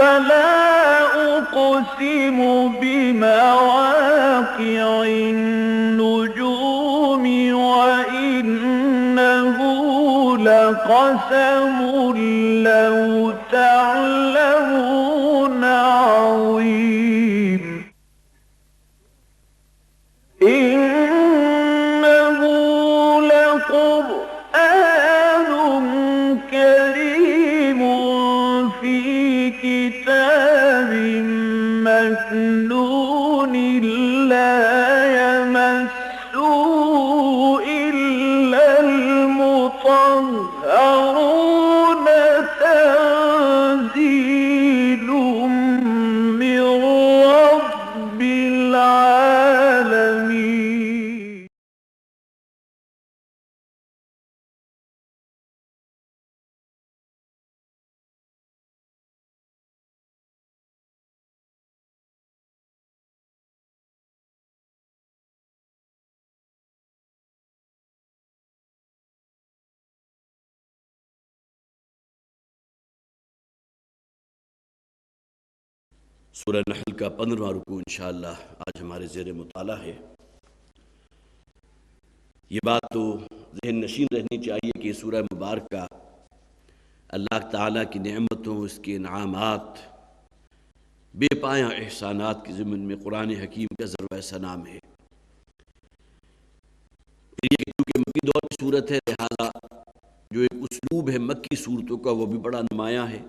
فلا أقسم بمواقع النجوم وإنه لقسم لو تعلمون عظيم إنه لقرآن كريم في كتاب مكنون لا يمسه إلا المطهرون تنزيل من رب العالمين. سورہ نحل کا 15واں رکوع انشاءاللہ آج ہمارے زیر مطالعہ ہے۔ یہ بات تو ذہن نشین رہنی چاہیے کہ سورہ مبارکہ اللہ تعالیٰ کی نعمتوں، اس کے انعامات، بے پایاں احسانات کے ضمن میں قرآن حکیم کا ذروہ سنام ہے۔ یہ کیونکہ مکی دور کی صورت ہے، لہذا جو ایک اسلوب ہے مکی صورتوں کا وہ بھی بڑا نمایاں ہے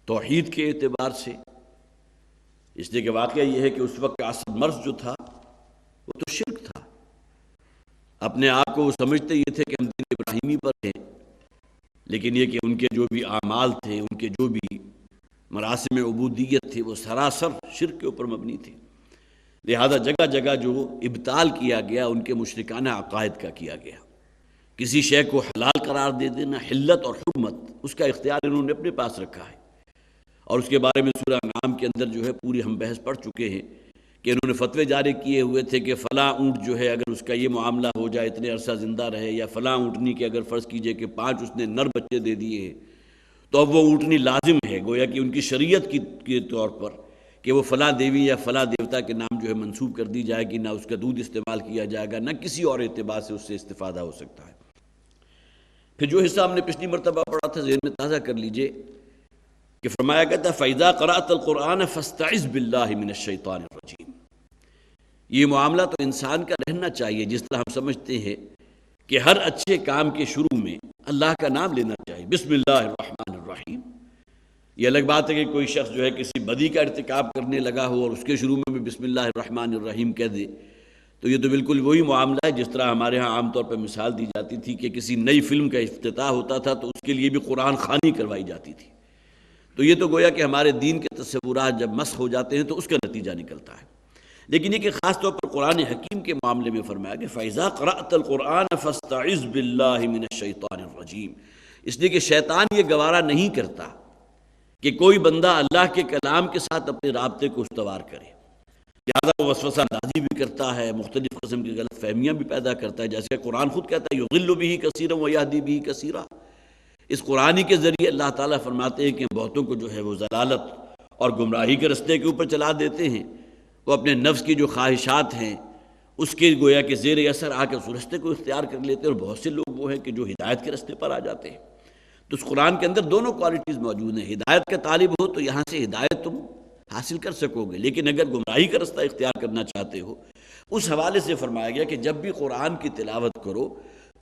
توحید کے اعتبار سے، اس لیے کہ واقعہ یہ ہے کہ اس وقت کا اصل مرض جو تھا وہ تو شرک تھا۔ اپنے آپ کو وہ سمجھتے یہ تھے کہ ہم دین ابراہیمی پر ہیں، لیکن یہ کہ ان کے جو بھی اعمال تھے، ان کے جو بھی مراسم عبودیت تھے وہ سراسر شرک کے اوپر مبنی تھے، لہذا جگہ جگہ جو ابطال کیا گیا ان کے مشرکانہ عقائد کا کیا گیا۔ کسی شے کو حلال قرار دے دینا، حلت اور حرمت، اس کا اختیار انہوں نے اپنے پاس رکھا ہے، اور اس کے بارے میں سورہ انعام کے اندر جو ہے پوری ہم بحث پڑھ چکے ہیں کہ انہوں نے فتوے جاری کیے ہوئے تھے کہ فلاں اونٹ جو ہے اگر اس کا یہ معاملہ ہو جائے اتنے عرصہ زندہ رہے، یا فلاں اونٹنی کے اگر فرض کیجئے کہ 5 اس نے نر بچے دے دیے ہیں تو اب وہ اونٹنی لازم ہے، گویا کہ ان کی شریعت کے طور پر کہ وہ فلاں دیوی یا فلاں دیوتا کے نام جو ہے منسوب کر دی جائے گی، نہ اس کا دودھ استعمال کیا جائے گا، نہ کسی اور اعتبار سے اس سے استفادہ ہو سکتا ہے۔ پھر جو حصہ ہم نے پچھلی مرتبہ پڑھا تھا ذہن میں تازہ کر لیجئے کہ فرمایا گیا تھا فَإِذَا قَرَأْتَ الْقُرْآنَ فَاسْتَعِذْ بِاللَّهِ مِنَ الشَّيْطَانِ الرَّجِيمِ۔ یہ معاملہ تو انسان کا رہنا چاہیے، جس طرح ہم سمجھتے ہیں کہ ہر اچھے کام کے شروع میں اللہ کا نام لینا چاہیے، بسم اللہ الرحمن الرحیم۔ یہ الگ بات ہے کہ کوئی شخص جو ہے کسی بدی کا ارتکاب کرنے لگا ہو اور اس کے شروع میں بھی بسم اللہ الرحمن الرحیم کہہ دے، تو یہ تو بالکل وہی معاملہ ہے جس طرح ہمارے ہاں عام طور پر مثال دی جاتی تھی کہ کسی نئی فلم کا افتتاح ہوتا تھا تو اس کے لیے بھی قرآن خوانی کروائی جاتی تھی۔ تو یہ تو گویا کہ ہمارے دین کے تصورات جب مسخ ہو جاتے ہیں تو اس کا نتیجہ نکلتا ہے، لیکن یہ کہ خاص طور پر قرآن حکیم کے معاملے میں فرمایا کہ فَإِذَا قَرَأْتَ الْقُرْآنَ فَاسْتَعِذْ بِاللَّهِ مِنَ الشَّيْطَانِ الرَّجِيمِ، اس لیے کہ شیطان یہ گوارا نہیں کرتا کہ کوئی بندہ اللہ کے کلام کے ساتھ اپنے رابطے کو استوار کرے، لہذا وہ وسوسہ اندازی بھی کرتا ہے، مختلف قسم کی غلط فہمیاں بھی پیدا کرتا ہے، جیسے قرآن خود کہتا ہے یضل بہ کثیرا ویہدی بہ کثیرا۔ اس قرآن کے ذریعے اللہ تعالیٰ فرماتے ہیں کہ بہتوں کو جو ہے وہ ضلالت اور گمراہی کے رستے کے اوپر چلا دیتے ہیں، وہ اپنے نفس کی جو خواہشات ہیں اس کے گویا کہ زیر اثر آ کے اس رستے کو اختیار کر لیتے ہیں، اور بہت سے لوگ وہ ہیں کہ جو ہدایت کے رستے پر آ جاتے ہیں۔ تو اس قرآن کے اندر دونوں کوالٹیز موجود ہیں، ہدایت کا طالب ہو تو یہاں سے ہدایت تم حاصل کر سکو گے، لیکن اگر گمراہی کا رستہ اختیار کرنا چاہتے ہو، اس حوالے سے فرمایا گیا کہ جب بھی قرآن کی تلاوت کرو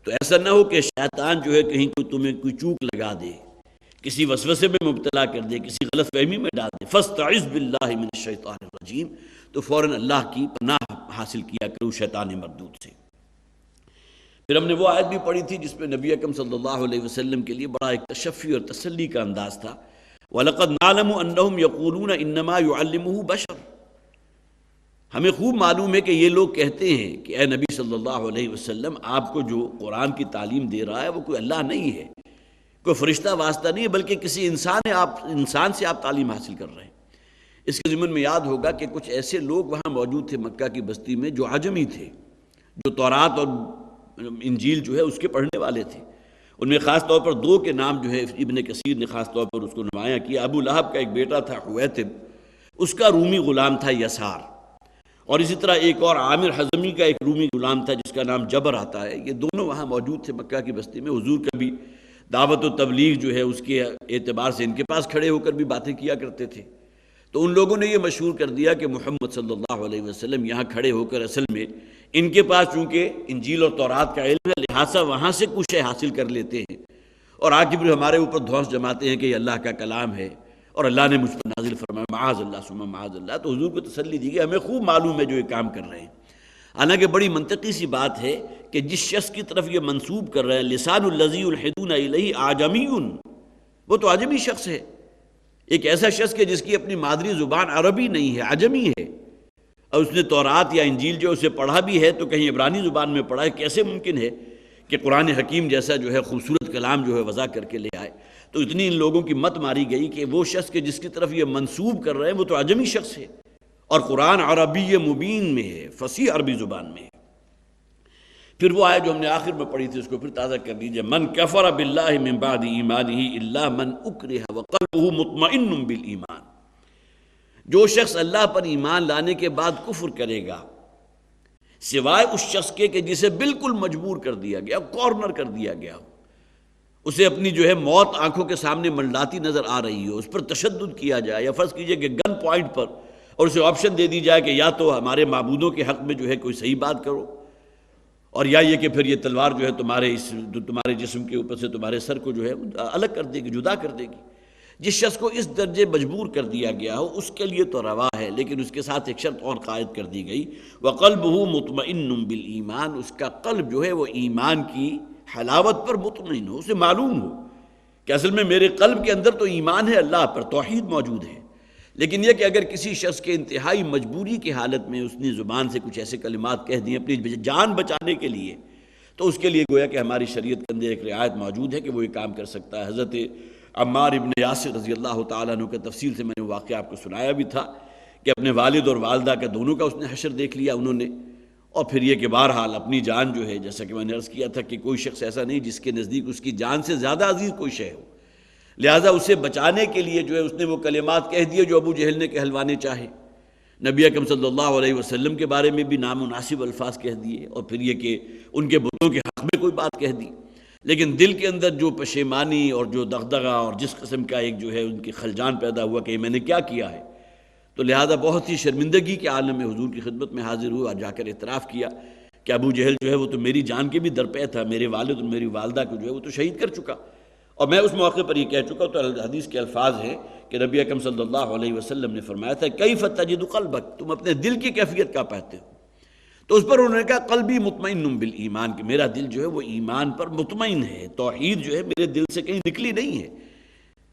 تو ایسا نہ ہو کہ شیطان جو ہے کہیں تمہیں کوئی چوک لگا دے، کسی وسوسے میں مبتلا کر دے، کسی غلط فہمی میں ڈال دے۔ فَاسْتَعِذْ بِاللَّهِ مِنَ الشَّيْطَانِ الرَّجِيمِ، تو فوراً اللہ کی پناہ حاصل کیا کرو شیطان مردود سے۔ پھر ہم نے وہ آیت بھی پڑھی تھی جس میں نبی اکرم صلی اللہ علیہ وسلم کے لیے بڑا ایک تشفی اور تسلی کا انداز تھا، وَلَقَدْ نَعْلَمُ أَنَّهُمْ يَقُولُونَ إِنَّمَا يُعَلِّمُهُ بَشَرٌ۔ ہمیں خوب معلوم ہے کہ یہ لوگ کہتے ہیں کہ اے نبی صلی اللہ علیہ وسلم، آپ کو جو قرآن کی تعلیم دے رہا ہے وہ کوئی اللہ نہیں ہے، کوئی فرشتہ واسطہ نہیں ہے، بلکہ کسی انسان سے آپ تعلیم حاصل کر رہے ہیں۔ اس کے ضمن میں یاد ہوگا کہ کچھ ایسے لوگ وہاں موجود تھے مکہ کی بستی میں جو عجمی تھے، جو تورات اور انجیل جو ہے اس کے پڑھنے والے تھے، ان میں خاص طور پر دو کے نام جو ہے ابن کثیر نے خاص طور پر اس کو نمایاں کیا۔ ابو لہب کا ایک بیٹا تھا حویتب، اس کا رومی غلام تھا یسار، اور اسی طرح ایک اور عامر حزمی کا ایک رومی غلام تھا جس کا نام جبر آتا ہے۔ یہ دونوں وہاں موجود تھے مکہ کی بستی میں۔ حضور کا بھی دعوت و تبلیغ جو ہے اس کے اعتبار سے ان کے پاس کھڑے ہو کر بھی باتیں کیا کرتے تھے۔ تو ان لوگوں نے یہ مشہور کر دیا کہ محمد صلی اللہ علیہ وسلم یہاں کھڑے ہو کر اصل میں ان کے پاس چونکہ انجیل اور تورات کا علم ہے، لہٰذا وہاں سے کچھ شے حاصل کر لیتے ہیں اور آ کے پھر ہمارے اوپر دھوس جماتے ہیں کہ یہ اللہ کا کلام ہے اور اللہ نے مجھ پر نازل فرمایا، معاذ اللہ ثم معاذ اللہ۔ تو حضور کو تسلی دی گئی، ہمیں خوب معلوم ہے جو یہ کام کر رہے ہیں۔ حالانکہ بڑی منطقی سی بات ہے کہ جس شخص کی طرف یہ منسوب کر رہے ہیں لسان الذی یلحدون الیہ اعجمی، وہ تو عجمی شخص ہے، ایک ایسا شخص کہ جس کی اپنی مادری زبان عربی نہیں ہے، عجمی ہے، اور اس نے تورات یا انجیل جو اسے پڑھا بھی ہے تو کہیں عبرانی زبان میں پڑھا ہے۔ کیسے ممکن ہے کہ قرآن حکیم جیسا جو ہے خوبصورت کلام جو ہے وضع کر کے لے آئے؟ تو اتنی ان لوگوں کی مت ماری گئی کہ وہ شخص کہ جس کی طرف یہ منسوب کر رہے ہیں وہ تو عجمی شخص ہے، اور قرآن عربی مبین میں ہے، فصیح عربی زبان میں ہے۔ پھر وہ آیت جو ہم نے آخر میں پڑھی تھی اس کو پھر تازہ کر دیجئے، من کفر باللہ من بعد ایمانہ الا من اکرہ وقلبہ مطمئن بالایمان۔ جو شخص اللہ پر ایمان لانے کے بعد کفر کرے گا سوائے اس شخص کے کہ جسے بالکل مجبور کر دیا گیا، کارنر کر دیا گیا ہو، اسے اپنی جو ہے موت آنکھوں کے سامنے منڈلاتی نظر آ رہی ہو، اس پر تشدد کیا جائے، یا فرض کیجئے کہ گن پوائنٹ پر، اور اسے آپشن دے دی جائے کہ یا تو ہمارے معبودوں کے حق میں جو ہے کوئی صحیح بات کرو، اور یا یہ کہ پھر یہ تلوار جو ہے تمہارے جسم کے اوپر سے تمہارے سر کو جو ہے الگ کر دے گی، جدا کر دے گی۔ جس شخص کو اس درجے مجبور کر دیا گیا ہو اس کے لیے تو روا ہے، لیکن اس کے ساتھ ایک شرط اور قائد کر دی گئی، وَقَلْبُهُ مُطْمَئِنٌ بِالْإِيمَانِ، اس کا قلب جو ہے وہ ایمان کی حلاوت پر مطمئن ہو، اسے معلوم ہو کہ اصل میں میرے قلب کے اندر تو ایمان ہے، اللہ پر توحید موجود ہے، لیکن یہ کہ اگر کسی شخص کے انتہائی مجبوری کی حالت میں اس نے زبان سے کچھ ایسے کلمات کہہ دیے اپنی جان بچانے کے لیے، تو اس کے لیے گویا کہ ہماری شریعت کے اندر ایک رعایت موجود ہے کہ وہ یہ کام کر سکتا ہے۔ حضرت عمار ابن یاسر رضی اللہ تعالیٰ عنہ کے تفصیل سے میں نے واقعہ آپ کو سنایا بھی تھا کہ اپنے والد اور والدہ کا دونوں کا اس نے حشر دیکھ لیا انہوں نے، اور پھر یہ کہ بہرحال اپنی جان جو ہے، جیسا کہ میں نے عرض کیا تھا کہ کوئی شخص ایسا نہیں جس کے نزدیک اس کی جان سے زیادہ عزیز کوئی شے ہو، لہٰذا اسے بچانے کے لیے جو ہے اس نے وہ کلمات کہہ دیے جو ابو جہل نے کہلوانے چاہے، نبی اکرم صلی اللہ علیہ وسلم کے بارے میں بھی نامناسب الفاظ کہہ دیے، اور پھر یہ کہ ان کے بتوں کے حق میں کوئی بات کہہ دی، لیکن دل کے اندر جو پشیمانی اور جو دغدغہ اور جس قسم کا ایک جو ہے ان کی خلجان پیدا ہوا کہ میں نے کیا کیا ہے، تو لہذا بہت ہی شرمندگی کے عالم میں حضور کی خدمت میں حاضر ہوا اور جا کر اعتراف کیا کہ ابو جہل جو ہے وہ تو میری جان کے بھی درپے تھا، میرے والد اور میری والدہ کو جو ہے وہ تو شہید کر چکا، اور میں اس موقع پر یہ کہہ چکا۔ تو حدیث کے الفاظ ہیں کہ نبی اکرم صلی اللہ علیہ وسلم نے فرمایا تھا کیف تجد قلبک، تم اپنے دل کی کیفیت کیا پاتے ہو؟ تو اس پر انہوں نے کہا قلبی مطمئن بالایمان، کہ میرا دل جو ہے وہ ایمان پر مطمئن ہے، توحید جو ہے میرے دل سے کہیں نکلی نہیں ہے،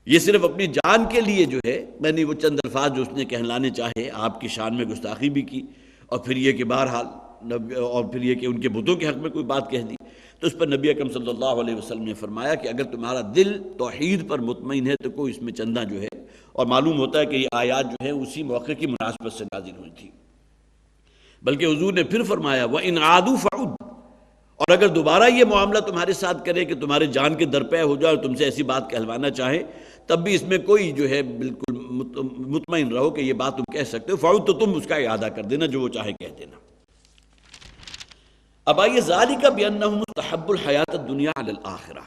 یہ صرف اپنی جان کے لیے جو ہے میں نے وہ چند الفاظ جو اس نے کہلانے چاہے آپ کی شان میں گستاخی بھی کی، اور پھر یہ کہ بہرحال اور پھر یہ کہ ان کے بتوں کے حق میں کوئی بات کہہ دی، تو اس پر نبی اکرم صلی اللہ علیہ وسلم نے فرمایا کہ اگر تمہارا دل توحید پر مطمئن ہے تو کوئی اس میں چندہ جو ہے، اور معلوم ہوتا ہے کہ یہ آیات جو ہیں اسی موقع کی مناسبت سے نازل ہوئی تھی، بلکہ حضور نے پھر فرمایا وَإِنْ عَادُوا فَعُدْ، اور اگر دوبارہ یہ معاملہ تمہارے ساتھ کرے کہ تمہارے جان کے درپے ہو جائے اور تم سے ایسی بات کہلوانا چاہیں، تب بھی اس میں کوئی جو ہے بالکل مطمئن رہو کہ یہ بات تم کہہ سکتے ہو، فعود، تو تم اس کا اعادہ کر دینا، جو وہ چاہے کہہ دینا۔ اب آئیے ذَلِكَ بِأَنَّهُمْ مُسْتَحَبُّ الْحَيَاةَ الدُّنْيَا عَلَى الْآخِرَةِ،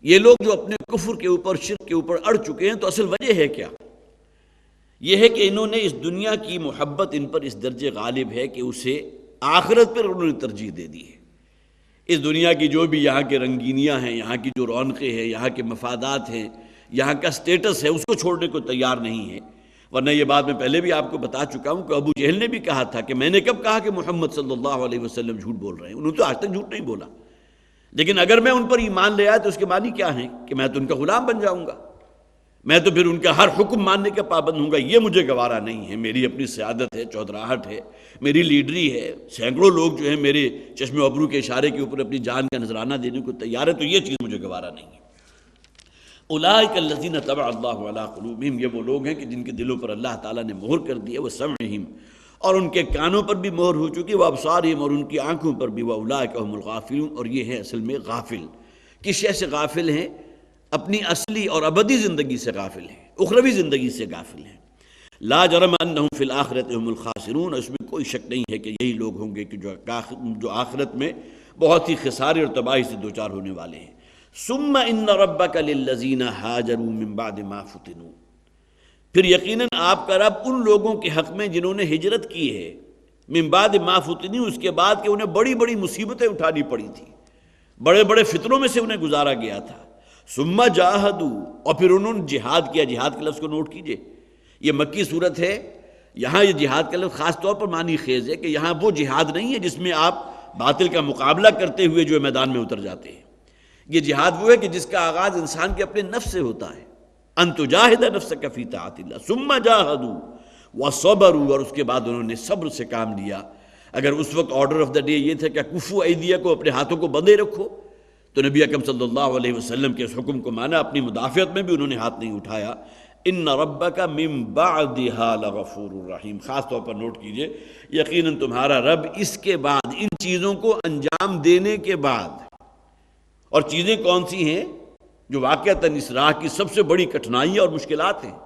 یہ لوگ جو اپنے کفر کے اوپر، شرک کے اوپر اڑ چکے ہیں، تو اصل وجہ ہے کیا؟ یہ ہے کہ انہوں نے اس دنیا کی محبت ان پر اس درجے غالب ہے کہ اسے آخرت پر انہوں نے ترجیح دے دی ہے۔ اس دنیا کی جو بھی یہاں کے رنگینیاں ہیں، یہاں کی جو رونقیں ہیں، یہاں کے مفادات ہیں، یہاں کا سٹیٹس ہے، اس کو چھوڑنے کو تیار نہیں ہے، ورنہ یہ بات میں پہلے بھی آپ کو بتا چکا ہوں کہ ابو جہل نے بھی کہا تھا کہ میں نے کب کہا کہ محمد صلی اللہ علیہ وسلم جھوٹ بول رہے ہیں، انہوں نے تو آج تک جھوٹ نہیں بولا، لیکن اگر میں ان پر ایمان لے آیا تو اس کے معنی کیا ہیں کہ میں تو ان کا غلام بن جاؤں گا، میں تو پھر ان کا ہر حکم ماننے کا پابند ہوں گا، یہ مجھے گوارا نہیں ہے۔ میری اپنی سیادت ہے، چودراہٹ ہے، میری لیڈری ہے، سینکڑوں لوگ جو ہیں میرے چشم و ابرو کے اشارے کے اوپر اپنی جان کا نذرانہ دینے کو تیار ہے، تو یہ چیز مجھے گوارا نہیں ہے۔ اولئک الذین طبع اللہ علی قلوبہم، یہ وہ لوگ ہیں کہ جن کے دلوں پر اللہ تعالیٰ نے مہر کر دی ہے، وسمعہم، اور ان کے کانوں پر بھی مہر ہو چکی، وابصارہم، اور ان کی آنکھوں پر بھی، واولئک ھم الغافلون، اور یہ ہے اصل میں غافل، کس شے سے غافل ہیں؟ اپنی اصلی اور ابدی زندگی سے غافل ہیں، اخروی زندگی سے غافل ہیں۔ لا جرم انہم فی الآخرۃ هم الخاسرون، اس میں کوئی شک نہیں ہے کہ یہی لوگ ہوں گے کہ جو آخرت میں بہت ہی خسارے اور تباہی سے دوچار ہونے والے ہیں۔ ثم ان ربک للذین ہاجروا من بعد ما فتنوا، پھر یقیناً آپ کا رب ان لوگوں کے حق میں جنہوں نے ہجرت کی ہے، من بعد ما فتنوا، اس کے بعد کہ انہیں بڑی بڑی مصیبتیں اٹھانی پڑی تھی، بڑے بڑے فتنوں میں سے انہیں گزارا گیا تھا۔ ثم جاہدوا، اور پھر انہوں نے جہاد کیا۔ جہاد کے لفظ کو نوٹ کیجئے، یہ مکی صورت ہے، یہاں یہ جہاد کا لفظ خاص طور پر معنی خیز ہے کہ یہاں وہ جہاد نہیں ہے جس میں آپ باطل کا مقابلہ کرتے ہوئے جو میدان میں اتر جاتے ہیں۔ یہ جہاد وہ ہے کہ جس کا آغاز انسان کے اپنے نفس سے ہوتا ہے، ان تجاہد نفسک فی طاعت اللہ ثم جاہدوا وصبروا، اور اس کے بعد انہوں نے صبر سے کام لیا۔ اگر اس وقت آرڈر آف دا ڈے یہ تھا کہ کفوا ایدیکم، اپنے ہاتھوں کو بندھے رکھو، تو نبی اکرم صلی اللہ علیہ وسلم کے اس حکم کو مانا، اپنی مدافعت میں بھی انہوں نے ہاتھ نہیں اٹھایا۔ ان ربک من بعدها لغفور الرحیم، خاص طور پر نوٹ کیجئے، یقیناً تمہارا رب اس کے بعد، ان چیزوں کو انجام دینے کے بعد، اور چیزیں کون سی ہیں جو واقعتاً اس راہ کی سب سے بڑی کٹھنائیاں اور مشکلات ہیں،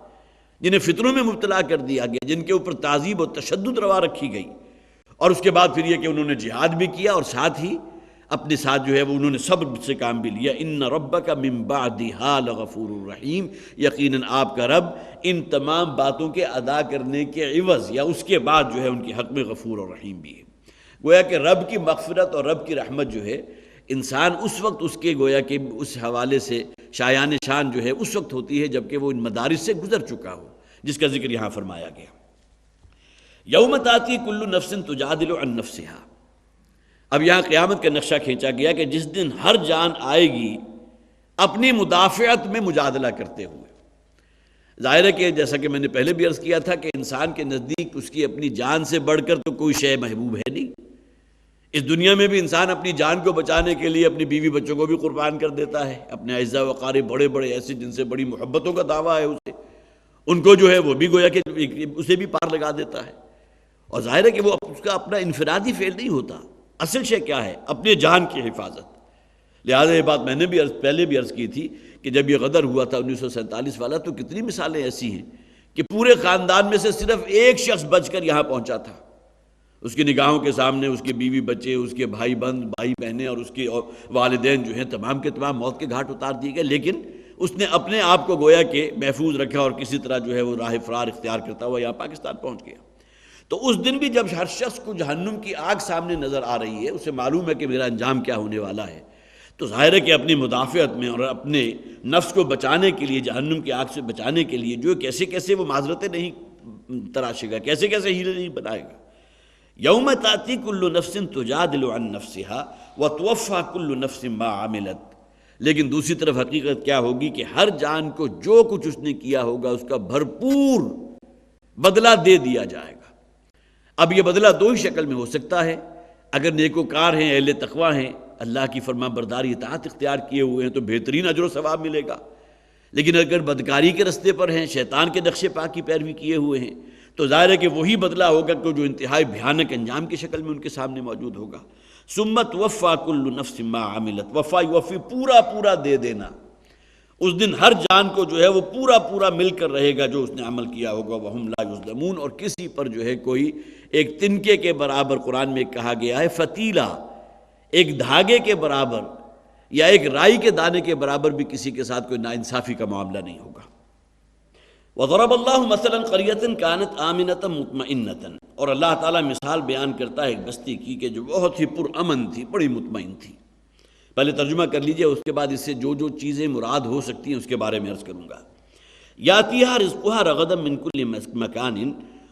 جنہیں فتنوں میں مبتلا کر دیا گیا، جن کے اوپر تعذیب و تشدد روا رکھی گئی، اور اس کے بعد پھر یہ کہ انہوں نے جہاد بھی کیا اور ساتھ ہی اپنے ساتھ جو ہے وہ انہوں نے صبر سے کام بھی لیا۔ ان ربک من بعدها لغفور الرحیم، یقیناً آپ کا رب ان تمام باتوں کے ادا کرنے کے عوض یا اس کے بعد جو ہے ان کے حق میں غفور اور رحیم بھی ہے۔ گویا کہ رب کی مغفرت اور رب کی رحمت جو ہے، انسان اس وقت اس کے گویا کہ اس حوالے سے شایان شان جو ہے اس وقت ہوتی ہے جبکہ وہ ان مدارس سے گزر چکا ہو، جس کا ذکر یہاں فرمایا گیا۔ یوم تاتی کل نفس تجادل عن نفسها، اب یہاں قیامت کا نقشہ کھینچا گیا کہ جس دن ہر جان آئے گی اپنی مدافعت میں مجادلہ کرتے ہوئے۔ ظاہر ہے کہ جیسا کہ میں نے پہلے بھی عرض کیا تھا کہ انسان کے نزدیک اس کی اپنی جان سے بڑھ کر تو کوئی شے محبوب ہے نہیں۔ اس دنیا میں بھی انسان اپنی جان کو بچانے کے لیے اپنی بیوی بچوں کو بھی قربان کر دیتا ہے، اپنے اعزاء و اقارب بڑے بڑے ایسے جن سے بڑی محبتوں کا دعویٰ ہے اسے، ان کو جو ہے وہ بھی گویا کہ اسے بھی پار لگا دیتا ہے۔ اور ظاہر ہے کہ وہ اس کا اپنا انفرادی فعل نہیں ہوتا، اصل شے کیا ہے؟ اپنے جان کی حفاظت۔ لہٰذا یہ بات میں نے بھی پہلے بھی عرض کی تھی کہ جب یہ غدر ہوا تھا 1947 والا، تو کتنی مثالیں ایسی ہیں کہ پورے خاندان میں سے صرف ایک شخص بچ کر یہاں پہنچا تھا، اس کی نگاہوں کے سامنے اس کے بیوی بچے، اس کے بھائی بہنیں اور اس کے والدین جو ہیں تمام کے تمام موت کے گھاٹ اتار دیے گئے، لیکن اس نے اپنے آپ کو گویا کہ محفوظ رکھا اور کسی طرح جو ہے وہ راہ فرار اختیار کرتا ہوا یہاں پاکستان پہنچ گیا۔ تو اس دن بھی جب ہر شخص کو جہنم کی آگ سامنے نظر آ رہی ہے، اسے معلوم ہے کہ میرا انجام کیا ہونے والا ہے، تو ظاہر ہے کہ اپنی مدافعت میں اور اپنے نفس کو بچانے کے لیے، جہنم کی آگ سے بچانے کے لیے جو کیسے کیسے وہ معذرتیں نہیں تراشے گا، کیسے کیسے ہیلے نہیں بنائے گا۔ یوم تاتی کل نفس تجادل عن نفسها وتوفى کل نفس ما عملت، لیکن دوسری طرف حقیقت کیا ہوگی کہ ہر جان کو جو کچھ اس نے کیا ہوگا اس کا بھرپور بدلہ دے دیا جائے گا۔ اب یہ بدلہ دو ہی شکل میں ہو سکتا ہے، اگر نیکوکار ہیں، اہل تقوی ہیں، اللہ کی فرما برداری اطاعت اختیار کیے ہوئے ہیں تو بہترین اجر و ثواب ملے گا، لیکن اگر بدکاری کے رستے پر ہیں، شیطان کے نقش پا کی پیروی کیے ہوئے ہیں، تو ظاہر ہے کہ وہی بدلہ ہوگا کہ جو انتہائی بھیانک انجام کی شکل میں ان کے سامنے موجود ہوگا۔ ثم توفى كل نفس ما عملت، وفا یوفی پورا پورا دے دینا، اس دن ہر جان کو جو ہے وہ پورا پورا مل کر رہے گا جو اس نے عمل کیا ہوگا، وہم لا یظلمون، اور کسی پر جو ہے کوئی ایک تنکے کے برابر، قرآن میں کہا گیا ہے فتیلہ، ایک دھاگے کے برابر یا ایک رائی کے دانے کے برابر بھی کسی کے ساتھ کوئی ناانصافی کا معاملہ نہیں ہوگا۔ وضرب اللہ مثلا قریۃ کانت آمنۃ مطمئنۃ، اور اللہ تعالیٰ مثال بیان کرتا ہے ایک بستی کی کہ جو بہت ہی پرامن تھی، بڑی مطمئن تھی۔ پہلے ترجمہ کر لیجئے، اس کے بعد اس سے جو جو چیزیں مراد ہو سکتی ہیں اس کے بارے میں عرض کروں گا۔ یاتیہا رزقہا رغدا من کل مکان،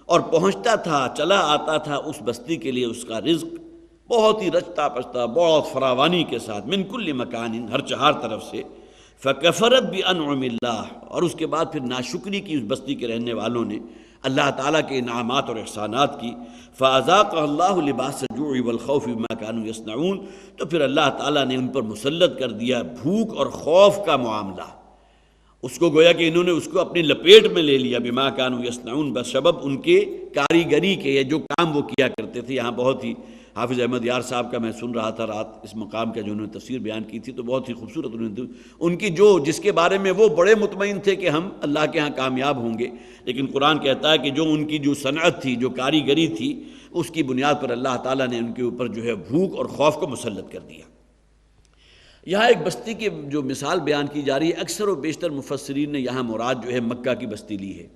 اور پہنچتا تھا، چلا آتا تھا اس بستی کے لیے اس کا رزق بہت ہی رچتا پچتا، بہت فراوانی کے ساتھ، من کل مکان، ہر چہار طرف سے۔ فکفرت بانعم اللہ، اور اس کے بعد پھر ناشکری کی اس بستی کے رہنے والوں نے اللہ تعالیٰ کے انعامات اور احسانات کی۔ فاذاقها اللہ لباس الجوع والخوف بما كانوا يصنعون، تو پھر اللہ تعالیٰ نے ان پر مسلط کر دیا بھوک اور خوف کا معاملہ، اس کو گویا کہ انہوں نے اس کو اپنی لپیٹ میں لے لیا، بما كانوا يصنعون، بسبب ان کے کاریگری کے، یا جو کام وہ کیا کرتے تھے۔ یہاں بہت ہی حافظ احمد یار صاحب کا میں سن رہا تھا رات اس مقام کا جو انہوں نے تفسیر بیان کی تھی، تو بہت ہی خوبصورت انہوں نے ان کی جس کے بارے میں وہ بڑے مطمئن تھے کہ ہم اللہ کے ہاں کامیاب ہوں گے، لیکن قرآن کہتا ہے کہ جو ان کی جو صنعت تھی، جو کاریگری تھی، اس کی بنیاد پر اللہ تعالیٰ نے ان کے اوپر جو ہے بھوک اور خوف کو مسلط کر دیا۔ یہاں ایک بستی کی جو مثال بیان کی جا رہی ہے، اکثر و بیشتر مفسرین نے یہاں مراد جو ہے مکہ کی بستی لی ہے،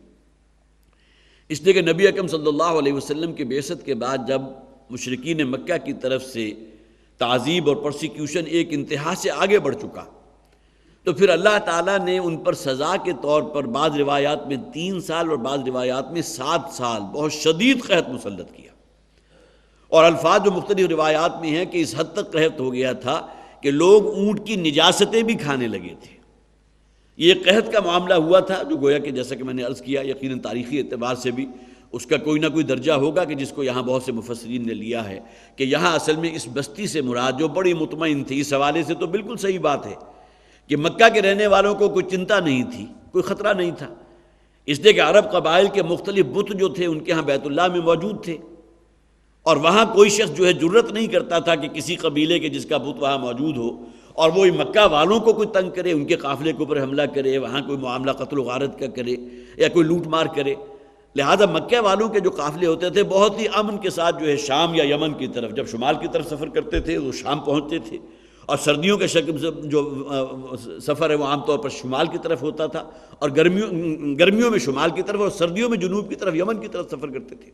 اس لیے کہ نبی اکرم صلی اللہ علیہ وسلم کے بعثت کے بعد جب مشرکین مکہ کی طرف سے تعذیب اور پرسیکیوشن ایک انتہا سے آگے بڑھ چکا، تو پھر اللہ تعالیٰ نے ان پر سزا کے طور پر بعض روایات میں 3 سال اور بعض روایات میں 7 سال بہت شدید قحط مسلط کیا، اور الفاظ جو مختلف روایات میں ہیں کہ اس حد تک قحط ہو گیا تھا کہ لوگ اونٹ کی نجاستیں بھی کھانے لگے تھے۔ یہ قحط کا معاملہ ہوا تھا جو گویا کہ جیسا کہ میں نے عرض کیا یقیناً تاریخی اعتبار سے بھی اس کا کوئی نہ کوئی درجہ ہوگا کہ جس کو یہاں بہت سے مفسرین نے لیا ہے کہ یہاں اصل میں اس بستی سے مراد جو بڑی مطمئن تھی، اس حوالے سے تو بالکل صحیح بات ہے کہ مکہ کے رہنے والوں کو کوئی چنتا نہیں تھی، کوئی خطرہ نہیں تھا، اس لیے کہ عرب قبائل کے مختلف بت جو تھے ان کے ہاں بیت اللہ میں موجود تھے، اور وہاں کوئی شخص جو ہے جرت نہیں کرتا تھا کہ کسی قبیلے کے جس کا بت وہاں موجود ہو اور وہ مکہ والوں کو کوئی تنگ کرے، ان کے قافلے کے اوپر حملہ کرے، وہاں کوئی معاملہ قتل و غارت کا کرے یا کوئی لوٹ مار کرے۔ لہذا مکہ والوں کے جو قافلے ہوتے تھے بہت ہی امن کے ساتھ جو ہے شام یا یمن کی طرف، جب شمال کی طرف سفر کرتے تھے وہ شام پہنچتے تھے، اور سردیوں کے جو سفر ہے وہ عام طور پر شمال کی طرف ہوتا تھا، اور گرمیوں میں شمال کی طرف اور سردیوں میں جنوب کی طرف یمن کی طرف سفر کرتے تھے۔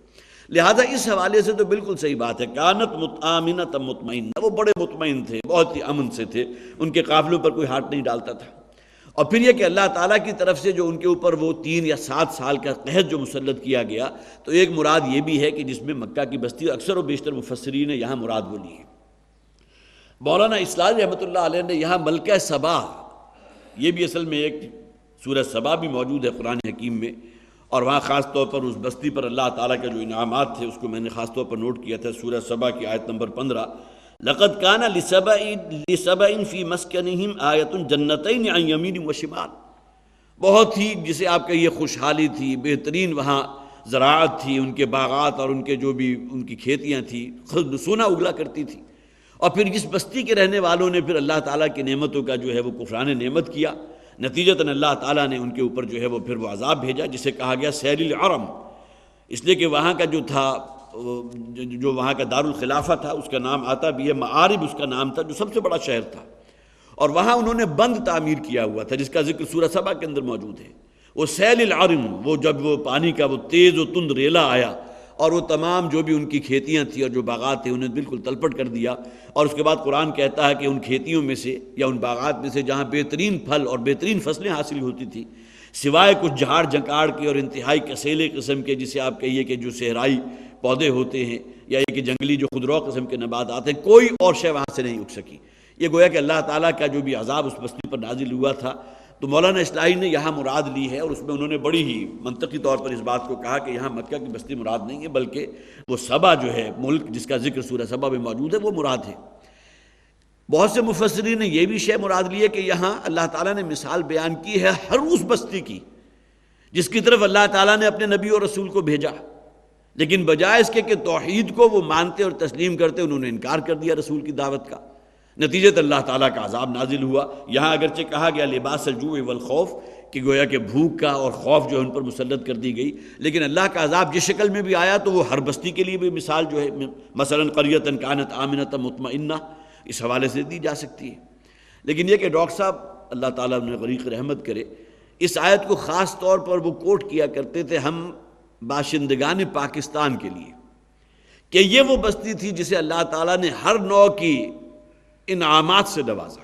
لہذا اس حوالے سے تو بالکل صحیح بات ہے، کانت مطمئنۃ مطمئنہ، وہ بڑے مطمئن تھے، بہت ہی امن سے تھے، ان کے قافلوں پر کوئی ہاتھ نہیں ڈالتا تھا۔ اور پھر یہ کہ اللہ تعالیٰ کی طرف سے جو ان کے اوپر وہ 3 یا 7 سال کا قحط جو مسلط کیا گیا، تو ایک مراد یہ بھی ہے کہ جس میں مکہ کی بستی اکثر و بیشتر مفسرین نے یہاں مراد وہ لی ہے۔ مولانا اسلامی رحمۃ اللہ علیہ نے یہاں ملکہ سبا، یہ بھی اصل میں ایک سورہ سبا بھی موجود ہے قرآن حکیم میں، اور وہاں خاص طور پر اس بستی پر اللہ تعالیٰ کے جو انعامات تھے اس کو میں نے خاص طور پر نوٹ کیا تھا۔ سورہ سبا کی آیت نمبر 15، لَقَدْ كَانَ لِسَبَإٍ فِي مَسْكَنِهِمْ آیَةٌ جَنَّتَيْنِ عَنْ يَمِینٍ وَشِمَالٍ، بہت ہی جسے آپ کہیے خوشحالی تھی، بہترین وہاں زراعت تھی، ان کے باغات اور ان کے جو بھی ان کی کھیتیاں تھیں سونا اگلا کرتی تھی، اور پھر اس بستی کے رہنے والوں نے پھر اللہ تعالیٰ کی نعمتوں کا جو ہے وہ کفران نعمت کیا، نتیجتاً اللہ تعالیٰ نے ان کے اوپر جو ہے وہ پھر وہ عذاب بھیجا جسے کہا گیا سیل العرم، اس لیے کہ وہاں کا جو تھا جو وہاں کا دارالخلافہ تھا اس کا نام آتا بھی ہے، معارب اس کا نام تھا، جو سب سے بڑا شہر تھا، اور وہاں انہوں نے بند تعمیر کیا ہوا تھا جس کا ذکر سورہ سبا کے اندر موجود ہے۔ وہ سیل العرم، وہ جب وہ پانی کا وہ تیز و تند ریلا آیا اور وہ تمام جو بھی ان کی کھیتیاں تھیں اور جو باغات تھے انہیں بالکل تلپٹ کر دیا، اور اس کے بعد قرآن کہتا ہے کہ ان کھیتیوں میں سے یا ان باغات میں سے جہاں بہترین پھل اور بہترین فصلیں حاصل ہوتی تھیں، سوائے کچھ جھاڑ جھنکاڑ کے اور انتہائی کسیلے قسم کے جسے آپ کہیے کہ جو صحرائی پودے ہوتے ہیں یا یہ کہ جنگلی جو خضرو قسم کے نباتات ہیں، کوئی اور شے وہاں سے نہیں اگ سکی۔ یہ گویا کہ اللہ تعالیٰ کا جو بھی عذاب اس بستی پر نازل ہوا تھا، تو مولانا اصلاحی نے یہاں مراد لی ہے، اور اس میں انہوں نے بڑی ہی منطقی طور پر اس بات کو کہا کہ یہاں مکہ کی بستی مراد نہیں ہے بلکہ وہ سبا جو ہے ملک جس کا ذکر سورہ سبا میں موجود ہے وہ مراد ہے۔ بہت سے مفسرین نے یہ بھی شے مراد لی ہے کہ یہاں اللہ تعالیٰ نے مثال بیان کی ہے ہر اس بستی کی جس کی طرف اللہ تعالیٰ نے اپنے نبی اور رسول کو بھیجا، لیکن بجائے اس کے کہ توحید کو وہ مانتے اور تسلیم کرتے انہوں نے انکار کر دیا رسول کی دعوت کا، نتیجت اللہ تعالیٰ کا عذاب نازل ہوا۔ یہاں اگرچہ کہا گیا لباس الجوع والخوف کہ گویا کہ بھوک کا اور خوف جو ان پر مسلط کر دی گئی، لیکن اللہ کا عذاب جس شکل میں بھی آیا تو وہ ہر بستی کے لیے بھی مثال جو ہے مثلا قریۃ کانت آمنۃ مطمئنہ اس حوالے سے دی جا سکتی ہے۔ لیکن یہ کہ ڈاکٹر صاحب اللہ تعالیٰ انہیں غریق رحمت کرے، اس آیت کو خاص طور پر وہ کوٹ کیا کرتے تھے ہم باشندگان پاکستان کے لیے کہ یہ وہ بستی تھی جسے اللہ تعالیٰ نے ہر نوع کی انعامات سے نوازا،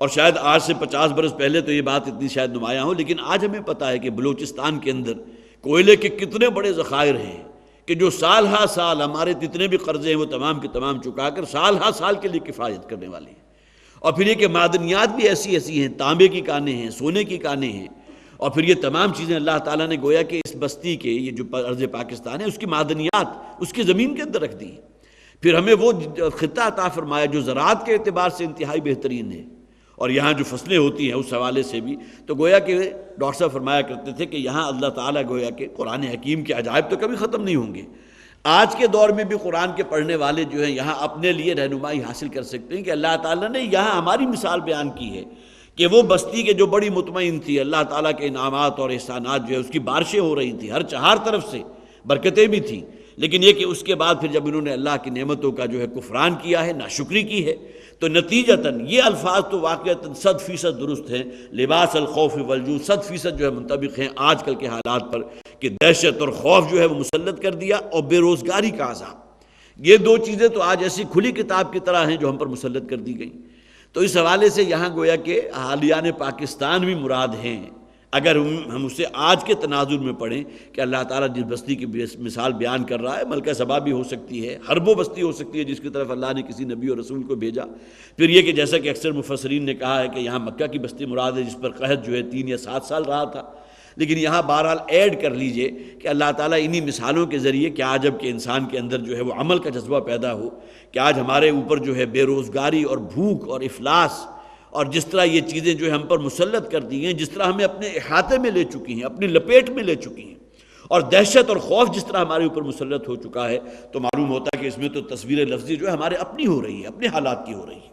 اور شاید آج سے 50 برس پہلے تو یہ بات اتنی شاید نمایاں ہو، لیکن آج ہمیں پتہ ہے کہ بلوچستان کے اندر کوئلے کے کتنے بڑے ذخائر ہیں کہ جو سال ہا سال ہمارے جتنے بھی قرضے ہیں وہ تمام کے تمام چکا کر سال ہا سال کے لیے کفایت کرنے والے ہیں، اور پھر یہ کہ معدنیات بھی ایسی ایسی ہیں، تانبے کی کانیں ہیں، سونے کی کانیں ہیں، اور پھر یہ تمام چیزیں اللہ تعالیٰ نے گویا کہ اس بستی کے یہ جو ارض پاکستان ہے اس کی معدنیات اس کی زمین کے اندر رکھ دی، پھر ہمیں وہ خطہ عطا فرمایا جو زراعت کے اعتبار سے انتہائی بہترین ہے، اور یہاں جو فصلیں ہوتی ہیں اس حوالے سے بھی، تو گویا کہ ڈاکٹر صاحب فرمایا کرتے تھے کہ یہاں اللہ تعالیٰ گویا کہ قرآن حکیم کے عجائب تو کبھی ختم نہیں ہوں گے، آج کے دور میں بھی قرآن کے پڑھنے والے جو ہیں یہاں اپنے لیے رہنمائی حاصل کر سکتے ہیں کہ اللہ تعالیٰ نے یہاں ہماری مثال بیان کی ہے کہ وہ بستی کے جو بڑی مطمئن تھی، اللہ تعالیٰ کے انعامات اور احسانات جو ہے اس کی بارشیں ہو رہی تھیں، ہر چہار طرف سے برکتیں بھی تھیں، لیکن یہ کہ اس کے بعد پھر جب انہوں نے اللہ کی نعمتوں کا جو ہے کفران کیا ہے، ناشکری کی ہے، تو نتیجتاً یہ الفاظ تو واقعتاً 100% درست ہیں، لباس الخوف والجوع 100% جو ہے منطبق ہیں آج کل کے حالات پر، کہ دہشت اور خوف جو ہے وہ مسلط کر دیا، اور بے روزگاری کا عذاب، یہ دو چیزیں تو آج ایسی کھلی کتاب کی طرح ہیں جو ہم پر مسلط کر دی گئیں۔ تو اس حوالے سے یہاں گویا کہ حالیان پاکستان بھی مراد ہیں، اگر ہم اسے آج کے تناظر میں پڑھیں کہ اللہ تعالیٰ جس بستی کی مثال بیان کر رہا ہے، ملکہ سبا بھی ہو سکتی ہے، حرب و بستی ہو سکتی ہے جس کی طرف اللہ نے کسی نبی اور رسول کو بھیجا، پھر یہ کہ جیسا کہ اکثر مفسرین نے کہا ہے کہ یہاں مکہ کی بستی مراد ہے جس پر قحط جو ہے 3 یا 7 سال رہا تھا، لیکن یہاں بہرحال ایڈ کر لیجئے کہ اللہ تعالیٰ انہی مثالوں کے ذریعے کیا عجب کہ انسان کے اندر جو ہے وہ عمل کا جذبہ پیدا ہو، کہ آج ہمارے اوپر جو ہے بے روزگاری اور بھوک اور افلاس اور جس طرح یہ چیزیں جو ہم پر مسلط کر دی ہیں، جس طرح ہمیں اپنے احاطے میں لے چکی ہیں، اپنی لپیٹ میں لے چکی ہیں، اور دہشت اور خوف جس طرح ہمارے اوپر مسلط ہو چکا ہے، تو معلوم ہوتا ہے کہ اس میں تو تصویر لفظی جو ہے ہمارے اپنی ہو رہی ہے، اپنے حالات کی ہو رہی ہے۔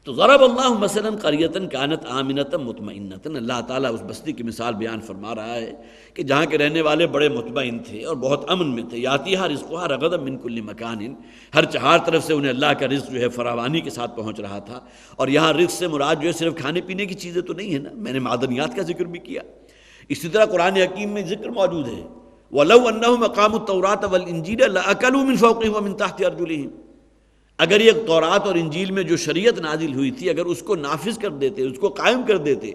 تو ضرب اللہ مثلا قریۃ کانت آمنۃ مطمئنۃ، اللہ تعالیٰ اس بستی کی مثال بیان فرما رہا ہے کہ جہاں کے رہنے والے بڑے مطمئن تھے اور بہت امن میں تھے، یاتیہا رزقہا رغدا من کل مکان، ہر چہار طرف سے انہیں اللہ کا رزق جو ہے فراوانی کے ساتھ پہنچ رہا تھا، اور یہاں رزق سے مراد جو ہے صرف کھانے پینے کی چیزیں تو نہیں ہے نا، میں نے معدنیات کا ذکر بھی کیا، اسی طرح قرآن حکیم میں ذکر موجود ہے وَلَوْ أَنَّهُمْ أَقَامُوا التَّوْرَاةَ وَالْإِنْجِيلَ لَأَكَلُوا مِنْ فَوْقِهِمْ وَمِنْ تَحْتِ أَرْجُلِهِمْ، اگر یہ تورات اور انجیل میں جو شریعت نازل ہوئی تھی اگر اس کو نافذ کر دیتے، اس کو قائم کر دیتے،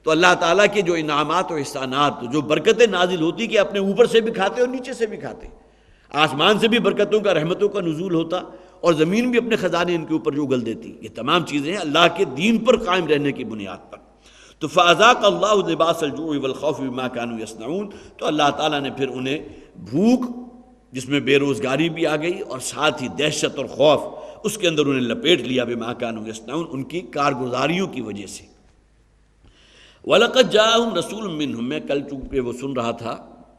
تو اللہ تعالیٰ کے جو انعامات و احسانات، جو برکتیں نازل ہوتی کہ اپنے اوپر سے بھی کھاتے اور نیچے سے بھی کھاتے، آسمان سے بھی برکتوں کا، رحمتوں کا نزول ہوتا، اور زمین بھی اپنے خزانے ان کے اوپر جو اگل دیتی، یہ تمام چیزیں اللہ کے دین پر قائم رہنے کی بنیاد پر۔ تو فَأَذَاقَ اللَّهُ لِبَاسَ الْجُوعِ وَالْخَوْفِ بِمَا كَانُوا يَصْنَعُونَ، تو اللہ تعالیٰ نے پھر انہیں بھوک جس میں بے روزگاری بھی آ گئی اور ساتھ ہی دہشت اور خوف اس کے اندر انہیں لپیٹ لیا، بِمَا كَانُوا يَصْنَعُونَ، ان کی کارگزاریوں کی وجہ سے۔ وَلَقَدْ جَاءَهُمْ رَسُولٌ مِّنْهُمْ، میں کل چونکہ وہ سن رہا تھا